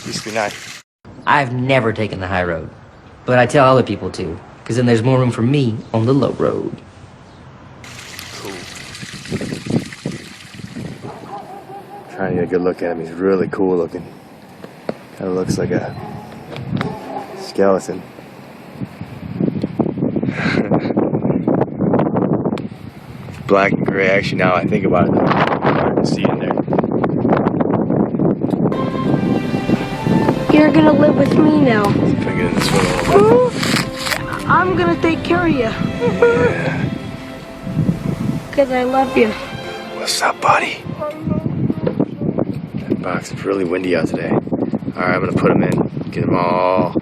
Used to be nice. I've never taken the high road, but I tell other people to, because then there's more room for me on the low road. Cool. Trying to get a good look at him. He's really cool looking. Kind of looks like a skeleton. Black and gray. Actually, now I think about it, it's hard to see in there. You're gonna live with me now. See if I can get in this one a little bit. I'm gonna take care of you. Yeah. Because I love you. What's up, buddy? That box is really windy out today. Alright, I'm gonna put them in. Get them all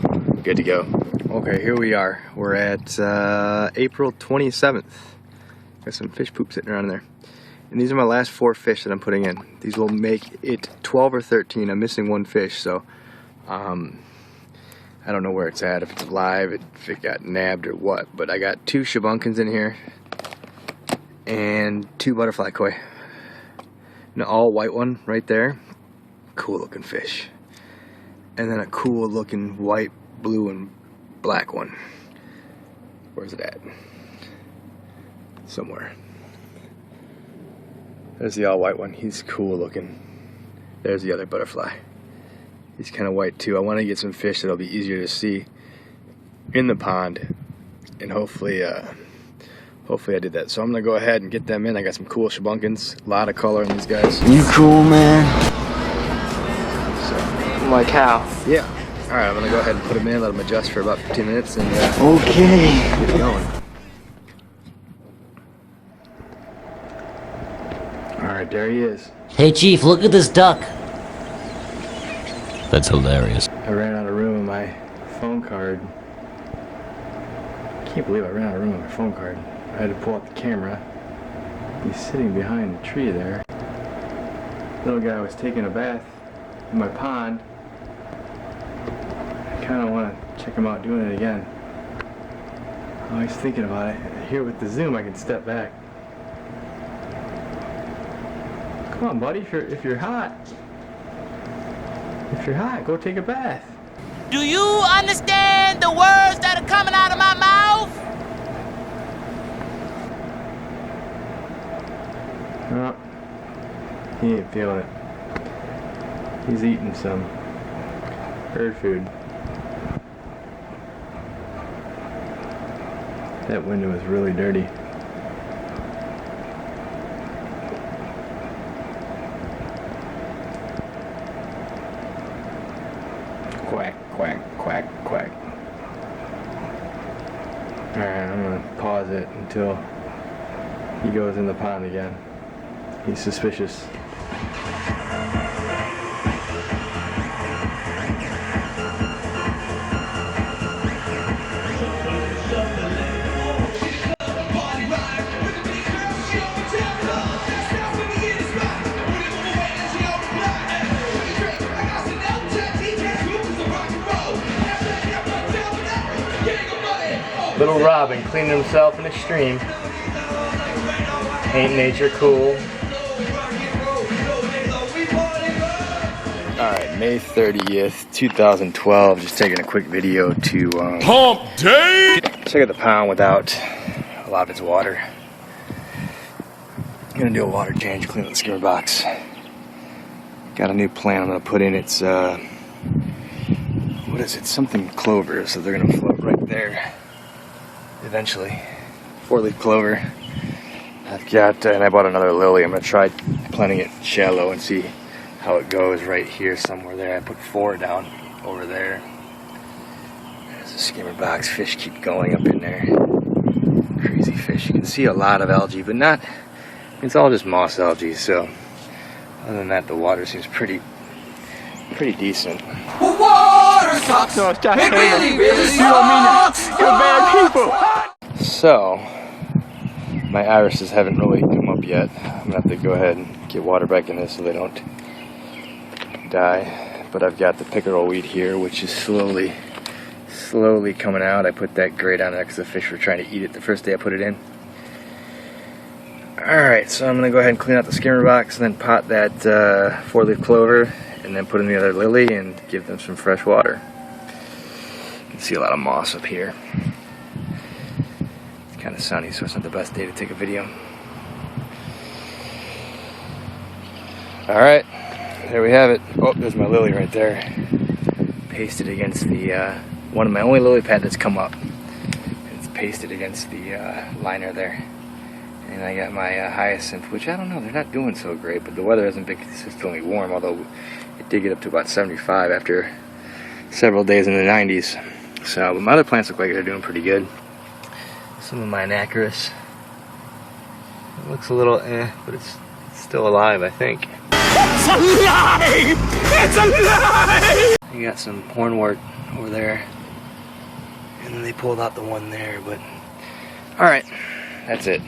good to go. Okay, here we are. We're at April 27th. Got some fish poop sitting around in there. And these are my last 4 fish that I'm putting in. These will make it 12 or 13. I'm missing 1 fish, so I don't know where it's at, if it's alive, if it got nabbed or what. But I got 2 shabunkins in here and 2 butterfly koi. An all white one right there. Cool looking fish. And then a cool looking white, blue, and black one. Where's it at? Somewhere. There's the all white one. He's cool looking. There's the other butterfly. He's kind of white too. I want to get some fish that'll be easier to see in the pond, and hopefully I did that. So I'm gonna go ahead and get them in. I got some cool shabunkins. A lot of color in these guys. You cool, man? So, Like how? yeah. All right, I'm gonna go ahead and put them in. Let them adjust for about 15 minutes, and Okay. get it going. All right, there he is. Hey, Chief, look at this duck. That's hilarious. I ran out of room in my phone card. I can't believe I ran out of room in my phone card. I had to pull out the camera. He's sitting behind the tree there. Little guy was taking a bath in my pond. I kind of want to check him out doing it again. I'm always thinking about it. Here with the zoom, I can step back. Come on, buddy, if you're hot. If you're hot, go take a bath. Do you understand the words that are coming out of my mouth? No, he ain't feeling it. He's eating some bird food. That window is really dirty. Quack, quack, quack, quack. Alright, I'm gonna pause it until he goes in the pond again. He's suspicious. Little Robin cleaning himself in a stream. Ain't nature cool? Alright, May 30th, 2012. Just taking a quick video to Hump Day! Check out the pond without a lot of its water. I'm gonna do a water change, clean up the skimmer box. Got a new plant I'm gonna put in. It's what is it? Something clover, so they're gonna float right there. Eventually, 4-leaf clover. I've got, and I bought another lily. I'm gonna try planting it shallow and see how it goes right here somewhere there. I put 4 down over there. There's a skimmer box. Fish keep going up in there. Crazy fish. You can see a lot of algae, but not, it's all just moss algae. So other than that, the water seems pretty decent. Water sucks. No, stop it saying really that. sucks. You're bad people. So, my irises haven't really come up yet. I'm gonna have to go ahead and get water back in this so they don't die. But I've got the pickerel weed here, which is slowly coming out. I put that grate on there because the fish were trying to eat it the first day I put it in. Alright, so I'm gonna go ahead and clean out the skimmer box and then pot that 4-leaf clover and then put in the other lily and give them some fresh water. You can see a lot of moss up here. It's kind of sunny, so it's not the best day to take a video. Alright, there we have it. Oh, there's my lily right there. pasted against the one of my only lily pad that's come up. It's pasted against the liner there. And I got my hyacinth, which I don't know, they're not doing so great, but the weather hasn't been consistently warm, although it did get up to about 75 after several days in the 90s. So, but my other plants look like they're doing pretty good. Some of my anacarus. It looks a little but it's still alive, I think. It's alive! It's alive! You got some hornwort over there. And then they pulled out the one there, but... Alright, that's it.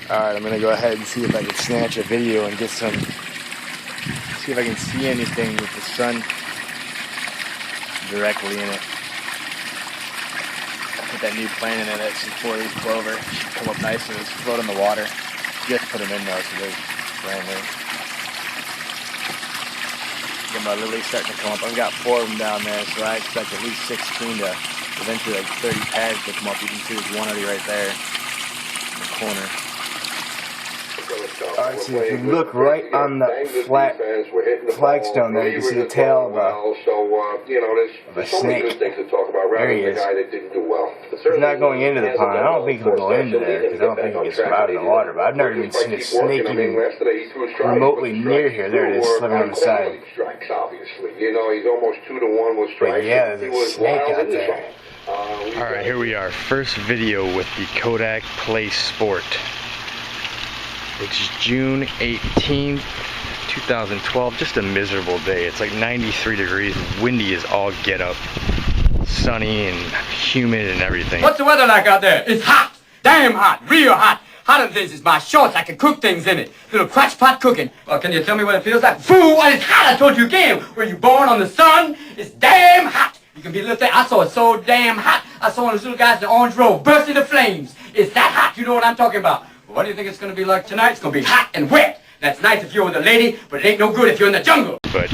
Alright, I'm gonna go ahead and see if I can snatch a video and get some... See if I can see anything with the sun directly in it. Put that new plant in it, that's some 4-leaf clover. It should come up nice and just float in the water. You have to put them in though, so they're brand new. Get my lilies starting to come up. I've got 4 of them down there, so I expect at least 16 to eventually like 30 pads to come up. You can see there's one already right there in the corner. Alright, so if you look right on the flat flagstone there, you can see the tail of a snake. There he is. He's not going into the pond. I don't think he'll go into there because I don't think he gets out of the water. But I've never even seen a snake even remotely near here. There it is, slipping on the side. But yeah, there's a snake out there. Alright, here we are. First video with the Kodak Play Sport. It's June 18th, 2012. Just a miserable day. It's like 93 degrees. Windy as all get up. Sunny and humid and everything. What's the weather like out there? It's hot. Damn hot. Real hot. Hotter than this is my shorts. I can cook things in it. Little crotch pot cooking. Well, can you tell me what it feels like? Fool, it's hot. I told you again. Were you born on the sun? It's damn hot. You can be a little thing. I saw it so damn hot. I saw one of those little guys in the orange robe burst into flames. It's that hot. You know what I'm talking about. What do you think it's going to be like tonight? It's going to be hot and wet. That's nice if you're with a lady, but it ain't no good if you're in the jungle. But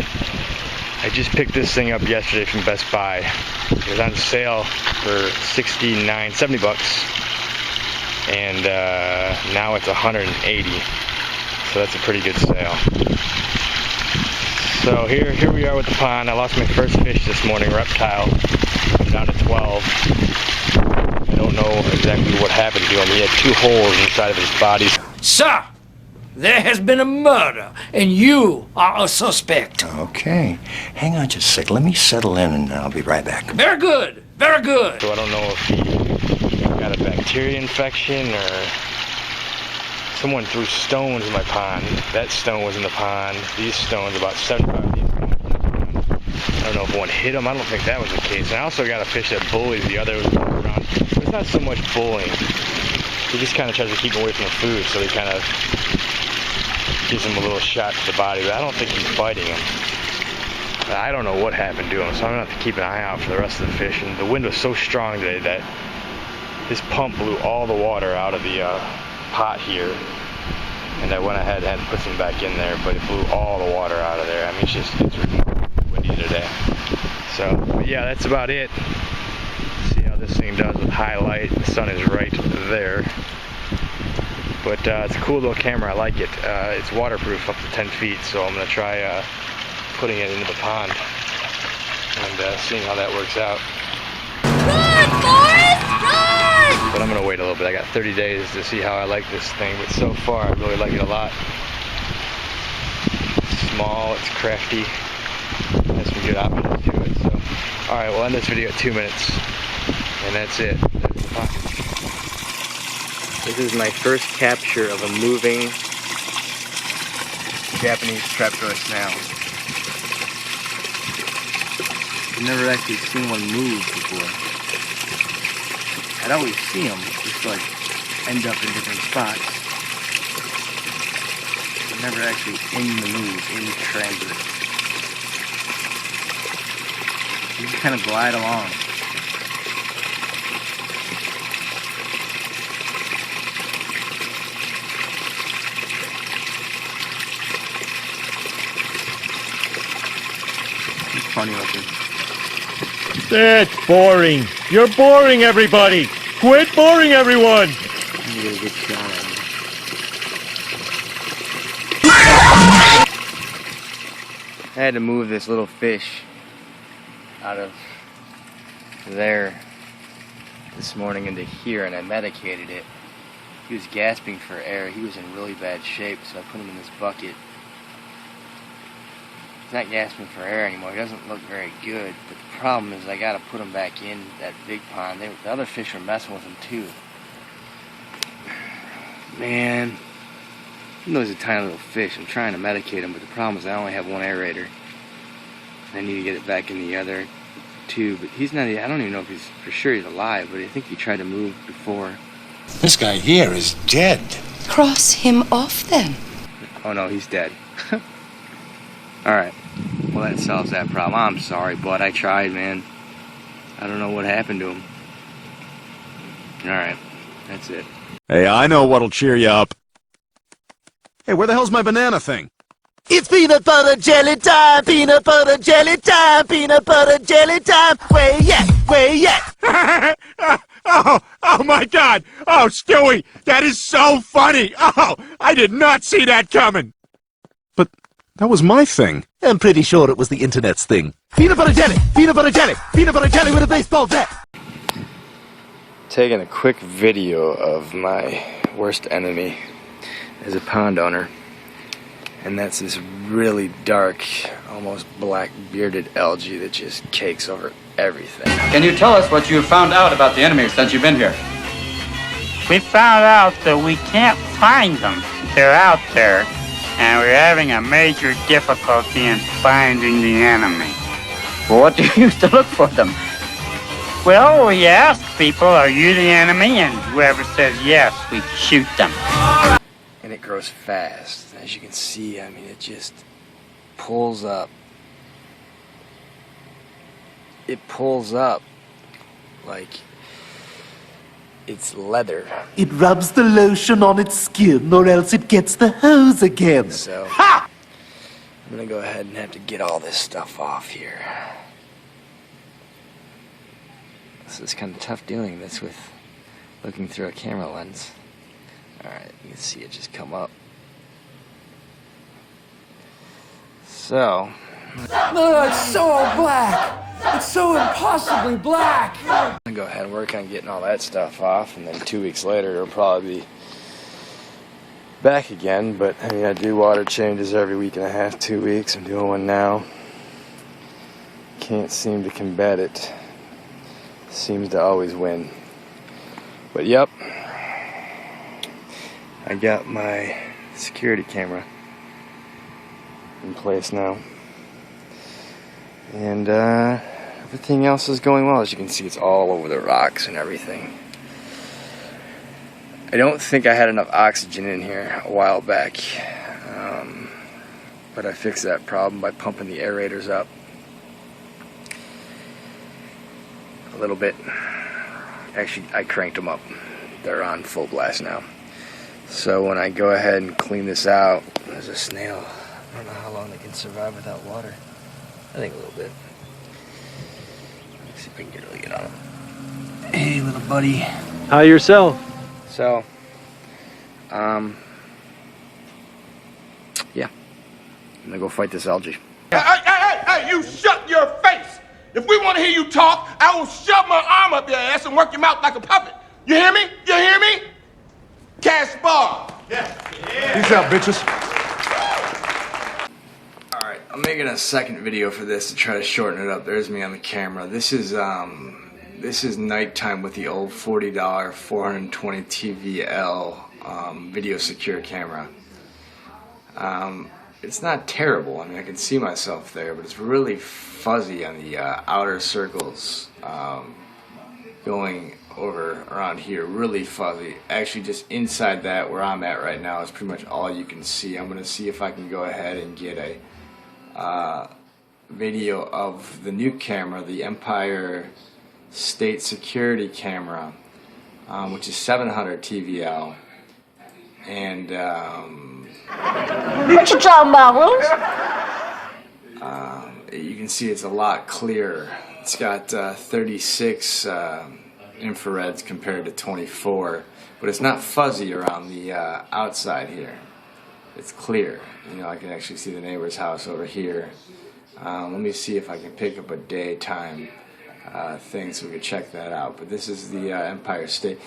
I just picked this thing up yesterday from Best Buy. It was on sale for $70 bucks. And now it's $180. So that's a pretty good sale. So here we are with the pond. I lost my first fish this morning, reptile. I'm down to 12. I don't know exactly what happened to him. He had 2 holes inside of his body. Sir, there has been a murder, and you are a suspect. Okay. Hang on just a sec. Let me settle in, and I'll be right back. Very good. Very good. So I don't know if he got a bacteria infection or someone threw stones in my pond. That stone was in the pond. These stones, about 75 feet. I don't know if one hit him. I don't think that was the case. And I also got a fish that bullies the other around. It's not so much bullying. He just kind of tries to keep him away from the food, so he kind of gives him a little shot to the body. But I don't think he's biting him. I don't know what happened to him, so I'm going to have to keep an eye out for the rest of the fish. And the wind was so strong today that this pump blew all the water out of the pot here. And I went ahead and put some back in there, but it blew all the water out of there. I mean, it's windy today. So, but yeah, that's about it. See how this thing does with high light. The sun is right there. But it's a cool little camera. I like it. It's waterproof up to 10 feet, so I'm going to try putting it into the pond and seeing how that works out. Run, Forrest! Run! But I'm going to wait a little bit. I got 30 days to see how I like this thing, but so far I really like it a lot. It's small, it's crafty, has some good options to it. So, alright, we'll end this video at 2 minutes, and that's it. This is my first capture of a moving Japanese trapdoor snail. I've never actually seen one move before. I'd always see them, just like end up in different spots. But never actually in the move, in transit. You just kind of glide along. It's funny looking. That's boring. You're boring everybody. Quit boring everyone. I'm gonna get a good shot at him. I had to move this little fish out of there this morning into here, and I medicated it. He was gasping for air. He was in really bad shape, so I put him in this bucket. He's not gasping for air anymore. He doesn't look very good, but the problem is I gotta put him back in that big pond. The other fish are messing with him too. Man, even though he's a tiny little fish, I'm trying to medicate him, but the problem is I only have one aerator. I need to get it back in the other two, but he's not, I don't even know if he's, for sure he's alive, but I think he tried to move before. This guy here is dead. Cross him off then. Oh no, he's dead. Alright, well that solves that problem. I'm sorry, bud, I tried, man. I don't know what happened to him. Alright, that's it. Hey, I know what'll cheer you up. Hey, where the hell's my banana thing? It's peanut butter jelly time, peanut butter jelly time, peanut butter jelly time. Where yet? Where yet? Oh my God! Oh, Stewie, that is so funny! Oh, I did not see that coming! But that was my thing. I'm pretty sure it was the internet's thing. Peanut butter jelly, peanut butter jelly, peanut butter jelly with a baseball bat. Taking a quick video of my worst enemy as a pond owner. And that's this really dark, almost black bearded algae that just cakes over everything. Can you tell us what you've found out about the enemy since you've been here? We found out that we can't find them. They're out there, and we're having a major difficulty in finding the enemy. Well, what do you use to look for them? Well, we ask people, are you the enemy? And whoever says yes, we shoot them. And it grows fast. As you can see, I mean, it just pulls up. It pulls up like it's leather. It rubs the lotion on its skin, or else it gets the hose again. So, Ha! I'm gonna go ahead and have to get all this stuff off here. This is kind of tough doing this with looking through a camera lens. Alright, you can see it just come up. So... No, it's so black! It's so impossibly black! I'm gonna go ahead and work on getting all that stuff off, and then 2 weeks later it'll probably be back again, but I mean, I do water changes every week and a half, 2 weeks. I'm doing one now. Can't seem to combat it. Seems to always win. But yep, I got my security camera in place now, and everything else is going well. As you can see, it's all over the rocks and everything. I don't think I had enough oxygen in here a while back, but I fixed that problem by pumping the aerators up a little bit. Actually, I cranked them up. They're on full blast now. So when I go ahead and clean this out, there's a snail. I don't know how long they can survive without water. I think a little bit. Let's see if I can really get on him. Hey, little buddy. How yourself? So, yeah. I'm gonna go fight this algae. Hey, you shut your face! If we want to hear you talk, I will shove my arm up your ass and work your mouth like a puppet. You hear me? You hear me? Caspar! Yeah. Peace out, bitches. Alright, I'm making a second video for this to try to shorten it up. There's me on the camera. This is nighttime with the old $40 420 TVL video secure camera. It's not terrible. I mean, I can see myself there, but it's really fuzzy on the outer circles going over around here. Really fuzzy. Actually, just inside that where I'm at right now is pretty much all you can see. I'm going to see if I can go ahead and get a video of the new camera, the Empire State Security camera, which is 700 TVL. And what you talking about, Rose? You can see it's a lot clearer. It's got 36 infrareds compared to 24, but it's not fuzzy around the outside here. it's clear. You know, I can actually see the neighbor's house over here. Let me see if I can pick up a daytime thing so we can check that out. But this is the Empire State.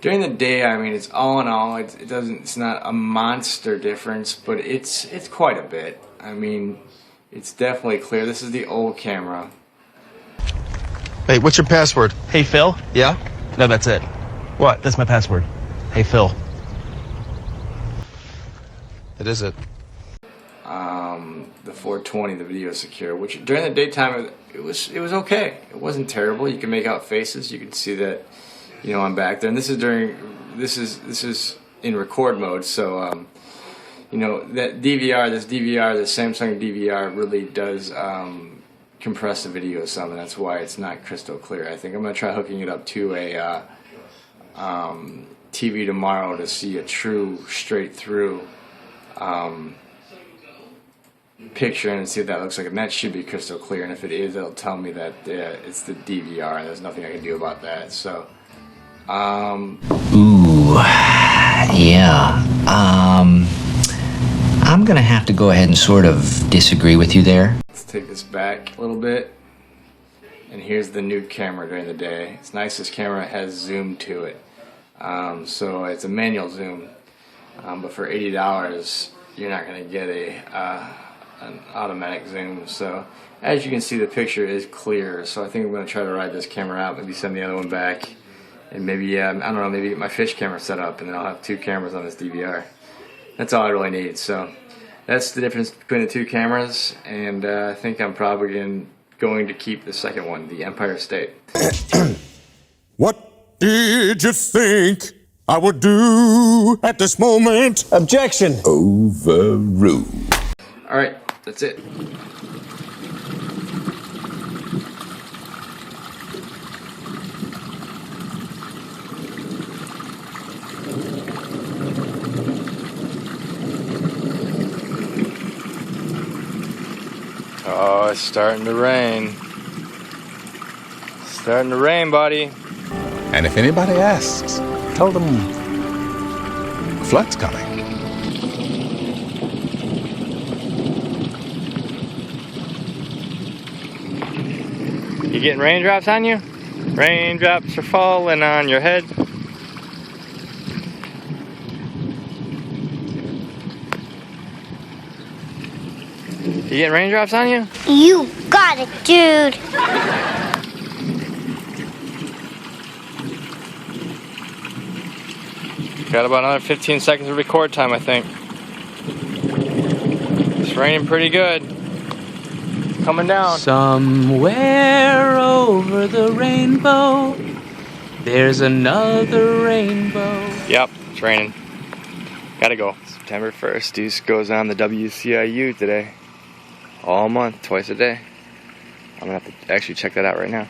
During the day, I mean, it's all in all, it's not a monster difference, but it's quite a bit. I mean, it's definitely clear. This is the old camera. Hey, what's your password? Hey, Phil? Yeah? No, that's it. What? That's my password. Hey, Phil. That is it. The 420, the video is secure, which during the daytime, it was okay. It wasn't terrible. You can make out faces. You can see that, you know, I'm back there. And this is in record mode, so, you know, that DVR, this Samsung DVR really does compress the video some, and that's why it's not crystal clear. I think I'm going to try hooking it up to a TV tomorrow to see a true straight through picture and see what that looks like, and that should be crystal clear, and if it is, it'll tell me that it's the DVR, and there's nothing I can do about that. So Ooh, yeah. I'm gonna have to go ahead and sort of disagree with you there. let's take this back a little bit, and here's the new camera during the day. It's nice, this camera has zoom to it, so it's a manual zoom, but for $80 you're not going to get an automatic zoom. So as you can see, the picture is clear, so I think I'm going to try to ride this camera out, maybe send the other one back, and maybe, I don't know, maybe get my fish camera set up, and then I'll have 2 cameras on this DVR. That's all I really need. So that's the difference between the 2 cameras, and I think I'm probably going to keep the second one, the Empire State. What did you think I would do at this moment? Objection. Overruled. Alright, that's it. Oh, it's starting to rain. It's starting to rain, buddy. And if anybody asks, tell them a flood's coming. You getting raindrops on you? Raindrops are falling on your head. You getting raindrops on you? You got it, dude. Got about another 15 seconds of record time, I think. It's raining pretty good. It's coming down. Somewhere over the rainbow, there's another rainbow. Yep, it's raining. Gotta go. September 1st, Deuce goes on the WCIU today. All month, twice a day. I'm gonna have to actually check that out right now.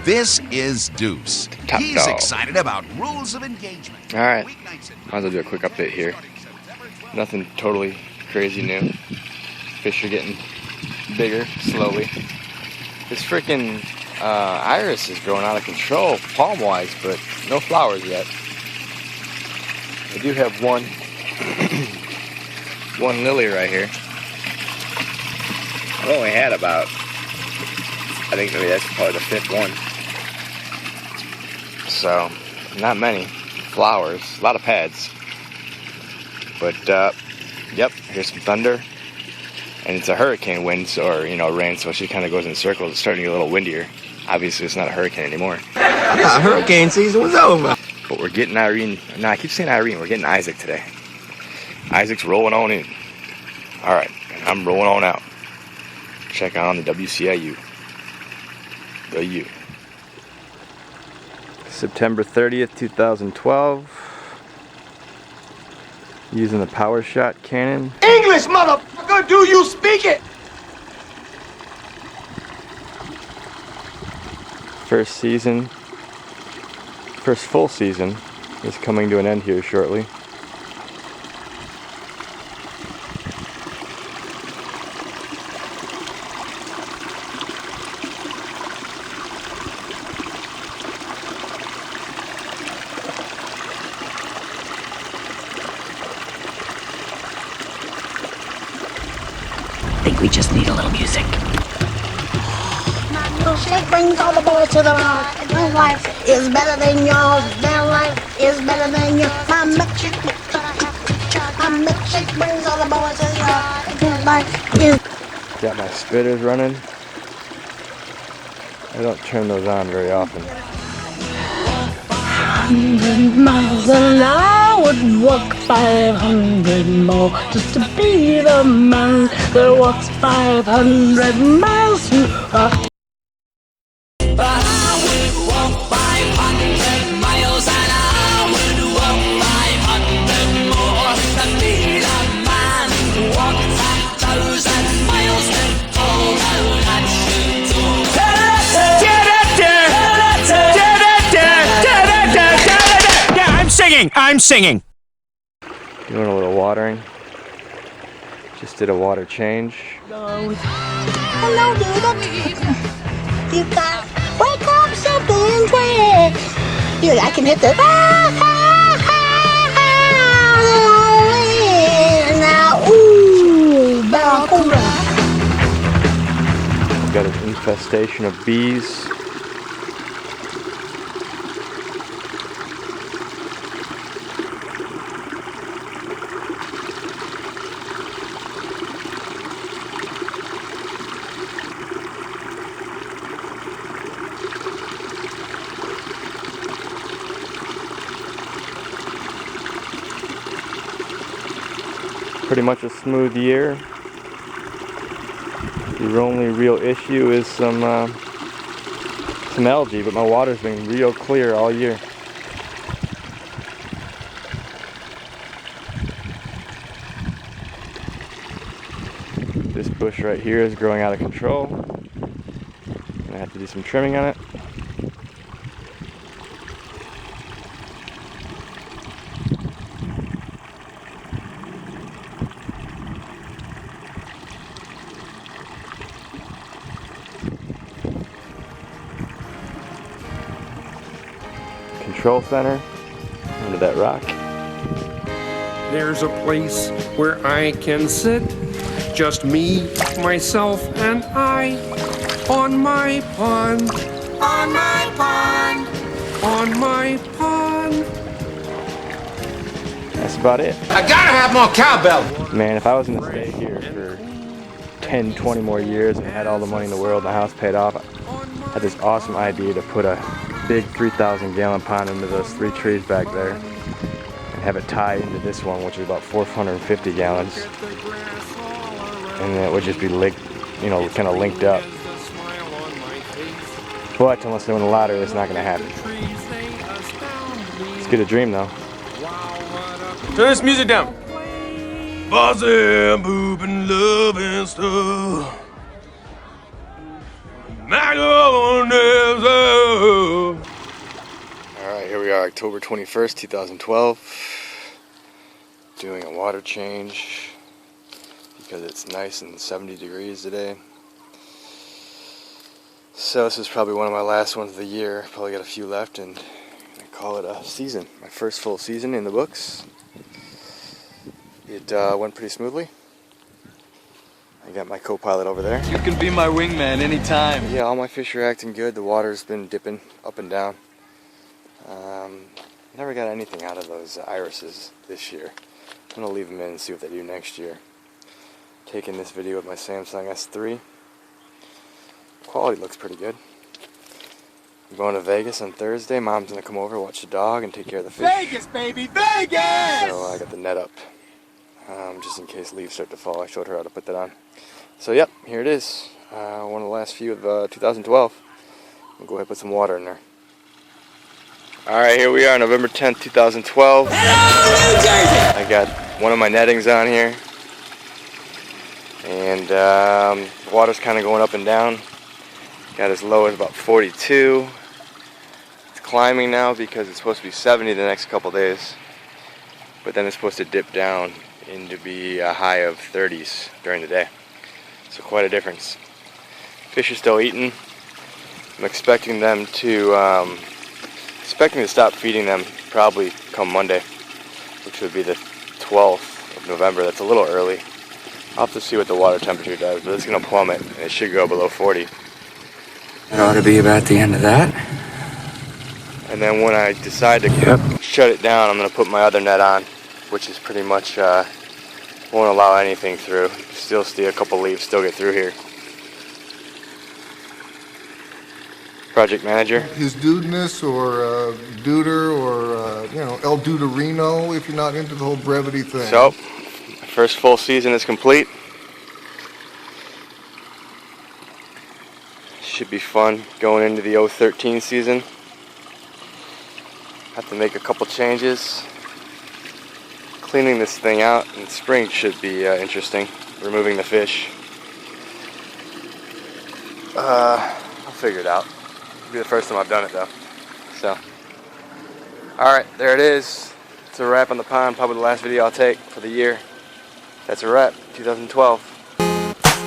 This is Deuce. Top He's dog. excited about rules of engagement. Alright, might as well do a quick update here. Nothing totally crazy new. Fish are getting bigger, slowly. This freaking iris is growing out of control, palm-wise, but no flowers yet. I do have one, one lily right here. I've only had about, I think maybe that's probably the 5th one. So, not many flowers, a lot of pads. But, yep, here's some thunder. And it's a hurricane wind, or, you know, rain, so she kind of goes in circles. It's starting to get a little windier. Obviously, it's not a hurricane anymore. Yeah, hurricane season was over. But we're getting Irene. No, I keep saying Irene. We're getting Isaac today. Isaac's rolling on in. All right, I'm rolling on out. Check out on the WCIU. The U. September 30th, 2012. Using the Power Shot cannon. English, motherfucker, do you speak it? First season, first full season is coming to an end here shortly. We just need a little music. My milkshake brings all the boys to the bar. Their life is better than yours. Their life is better than yours. My milkshake brings all the boys to the yard. Their life is. Got my spitters running. I don't turn those on very often. 100 miles and I would walk 500 more just to be the man that walks 500 miles to rock. But I would walk 500 miles and I would walk 500 more to be the man who walked 1,000 miles to fall down and shoot. Yeah, I'm singing. Doing a little watering. Just did a water change. Hello, dude. You got wake up, something's wet. Dude, I can hit the. Now, ooh, barracuda. Got an infestation of bees. Pretty much a smooth year. The only real issue is some algae, but my water's been real clear all year. This bush right here is growing out of control. I have to do some trimming on it. Control center under that rock. There's a place where I can sit, just me, myself, and I, on my pond, on my pond, on my pond. That's about it. I gotta have more cowbell. Man, if I was gonna stay here for 10, 20 more years and had all the money in the world, my house paid off, I had this awesome idea to put a big 3,000 gallon pond into those 3 trees back there and have it tie into this one, which is about 450 gallons, and it would just be linked, you know, kind of linked up. But unless they win the lottery, it's not going to happen. Let's get a dream though. Turn this music down. Bossy, booping, love and stuff. Alright, here we are, October 21st, 2012. Doing a water change because it's nice and 70 degrees today. So this is probably one of my last ones of the year. Probably got a few left and I call it a season. My first full season in the books. It went pretty smoothly. I got my co-pilot over there. You can be my wingman anytime. Yeah, all my fish are acting good. The water's been dipping up and down. Never got anything out of those irises this year. I'm going to leave them in and see what they do next year. Taking this video with my Samsung S3. Quality looks pretty good. I'm going to Vegas on Thursday. Mom's going to come over, watch the dog, and take care of the fish. Vegas, baby, Vegas! So I got the net up. Just in case leaves start to fall. I showed her how to put that on. So yep, here it is. One of the last few of 2012. We'll go ahead and put some water in there. Alright, here we are, November 10th, 2012. I got one of my nettings on here. And water's kind of going up and down. Got as low as about 42. It's climbing now because it's supposed to be 70 the next couple days. But then it's supposed to dip down into be a high of 30s during the day. So quite a difference. Fish are still eating. I'm expecting them to stop feeding them probably come Monday, which would be the 12th of November. That's a little early. I'll have to see what the water temperature does, but it's going to plummet, and it should go below 40. That ought to be about the end of that. And then when I decide to shut it down, I'm going to put my other net on, which is pretty much won't allow anything through. Still see a couple leaves still get through here. Project manager. His dudeness or duder or, you know, El Duderino if you're not into the whole brevity thing. So, first full season is complete. Should be fun going into the 013 season. Have to make a couple changes. Cleaning this thing out in spring should be interesting. Removing the fish. I'll figure it out. It'll be the first time I've done it though. So, alright, there it is. It's a wrap on the pond. Probably the last video I'll take for the year. That's a wrap. 2012.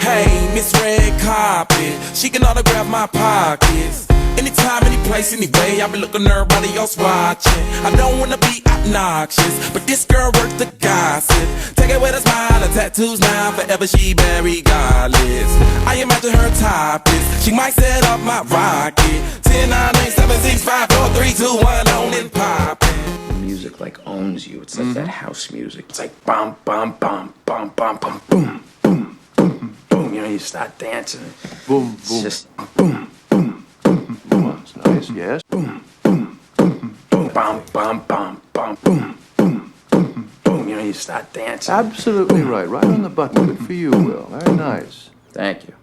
Hey, Miss Red Carpet, she can autograph my pockets. Anytime, any place, anyway, I be looking at everybody else watching. I don't wanna be obnoxious, but this girl worth the gossip. Take it with a smile, her tattoos now, forever she very godless. I imagine her topless, she might set up my rocket. 10, 9, 8, 7, 6, 5, 4, 3, 2, 1, on and poppin'. Music like owns you. It's like that house music. It's like bum bum bum bum bum bum boom boom boom boom. You know, you start dancing. Boom boom. It's just boom boom boom boom. It's nice. Yes. Boom boom boom boom. Bum bum bum bum boom boom boom boom. You know, you start dancing. Absolutely right. Right on the button. Good for you, Will. Very nice. Thank you.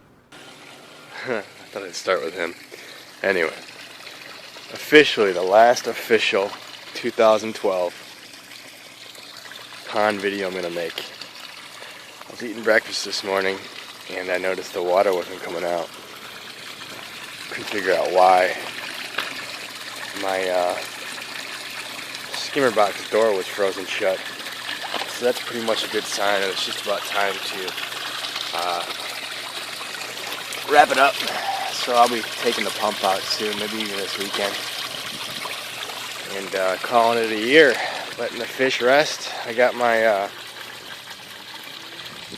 I thought I'd start with him. Anyway, officially the last official 2012 pond video I'm gonna make. I was eating breakfast this morning and I noticed the water wasn't coming out. Couldn't figure out why. My skimmer box door was frozen shut. So that's pretty much a good sign that it's just about time to wrap it up. So I'll be taking the pump out soon, maybe even this weekend. And calling it a year, letting the fish rest. I got my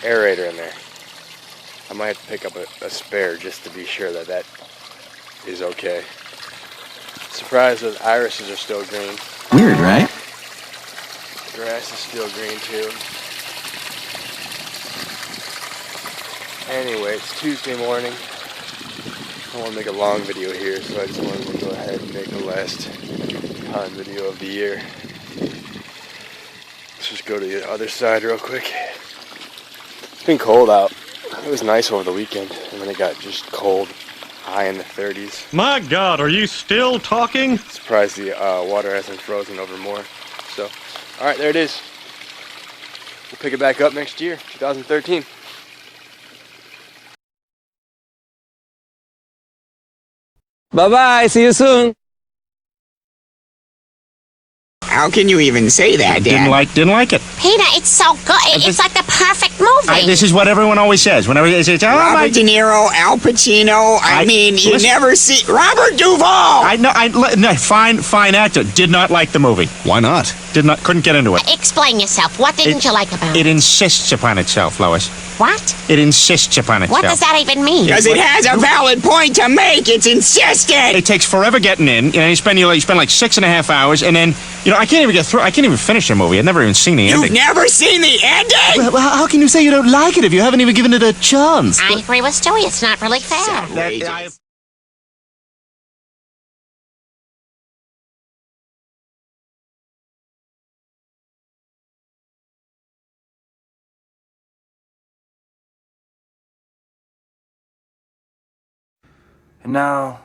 aerator in there. I might have to pick up a spare just to be sure that that is okay. Surprised those irises are still green. Weird, right? Grass is still green too. Anyway, it's Tuesday morning. I don't want to make a long video here, so I just wanted to go ahead and make the last pond video of the year. Let's just go to the other side real quick. It's been cold out. It was nice over the weekend, and then it got just cold, high in the 30s. My God, are you still talking? Surprised the water hasn't frozen over more. So, all right, there it is. We'll pick it back up next year, 2013. Bye-bye, see you soon. How can you even say that, Dad? Didn't like it. Peter, it's so good. It's like the perfect movie. This is what everyone always says. Whenever they say, "Oh, Robert De Niro, Al Pacino. I mean, you listen, never see Robert Duvall. No, fine actor. Did not like the movie. Why not? Couldn't get into it. Explain yourself. What didn't you like about it? It insists upon itself, Lois. What? It insists upon itself. What does that even mean? Because it has a valid point to make. It's insistent. It takes forever getting in. You know, you spend like 6.5 hours, and then I can't even get through. I can't even finish the movie. I've never even seen the ending. You've never seen the ending? Well, how can you say you don't like it if you haven't even given it a chance? I agree with Stewie. It's not really fair. And now,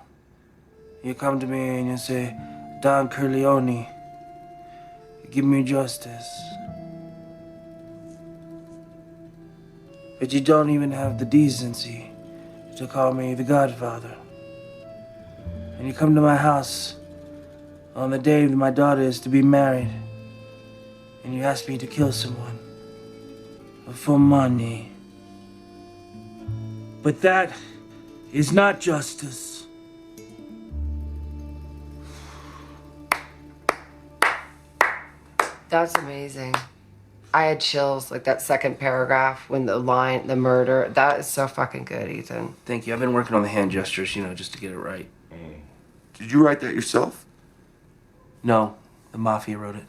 you come to me and you say, Don Corleone, give me justice. But you don't even have the decency to call me the Godfather. And you come to my house on the day that my daughter is to be married, and you ask me to kill someone for money. But that is not justice. That's amazing. I had chills, like that second paragraph when the line, the murder, that is so fucking good, Ethan. Thank you. I've been working on the hand gestures, you know, just to get it right. Did you write that yourself? No, the Mafia wrote it.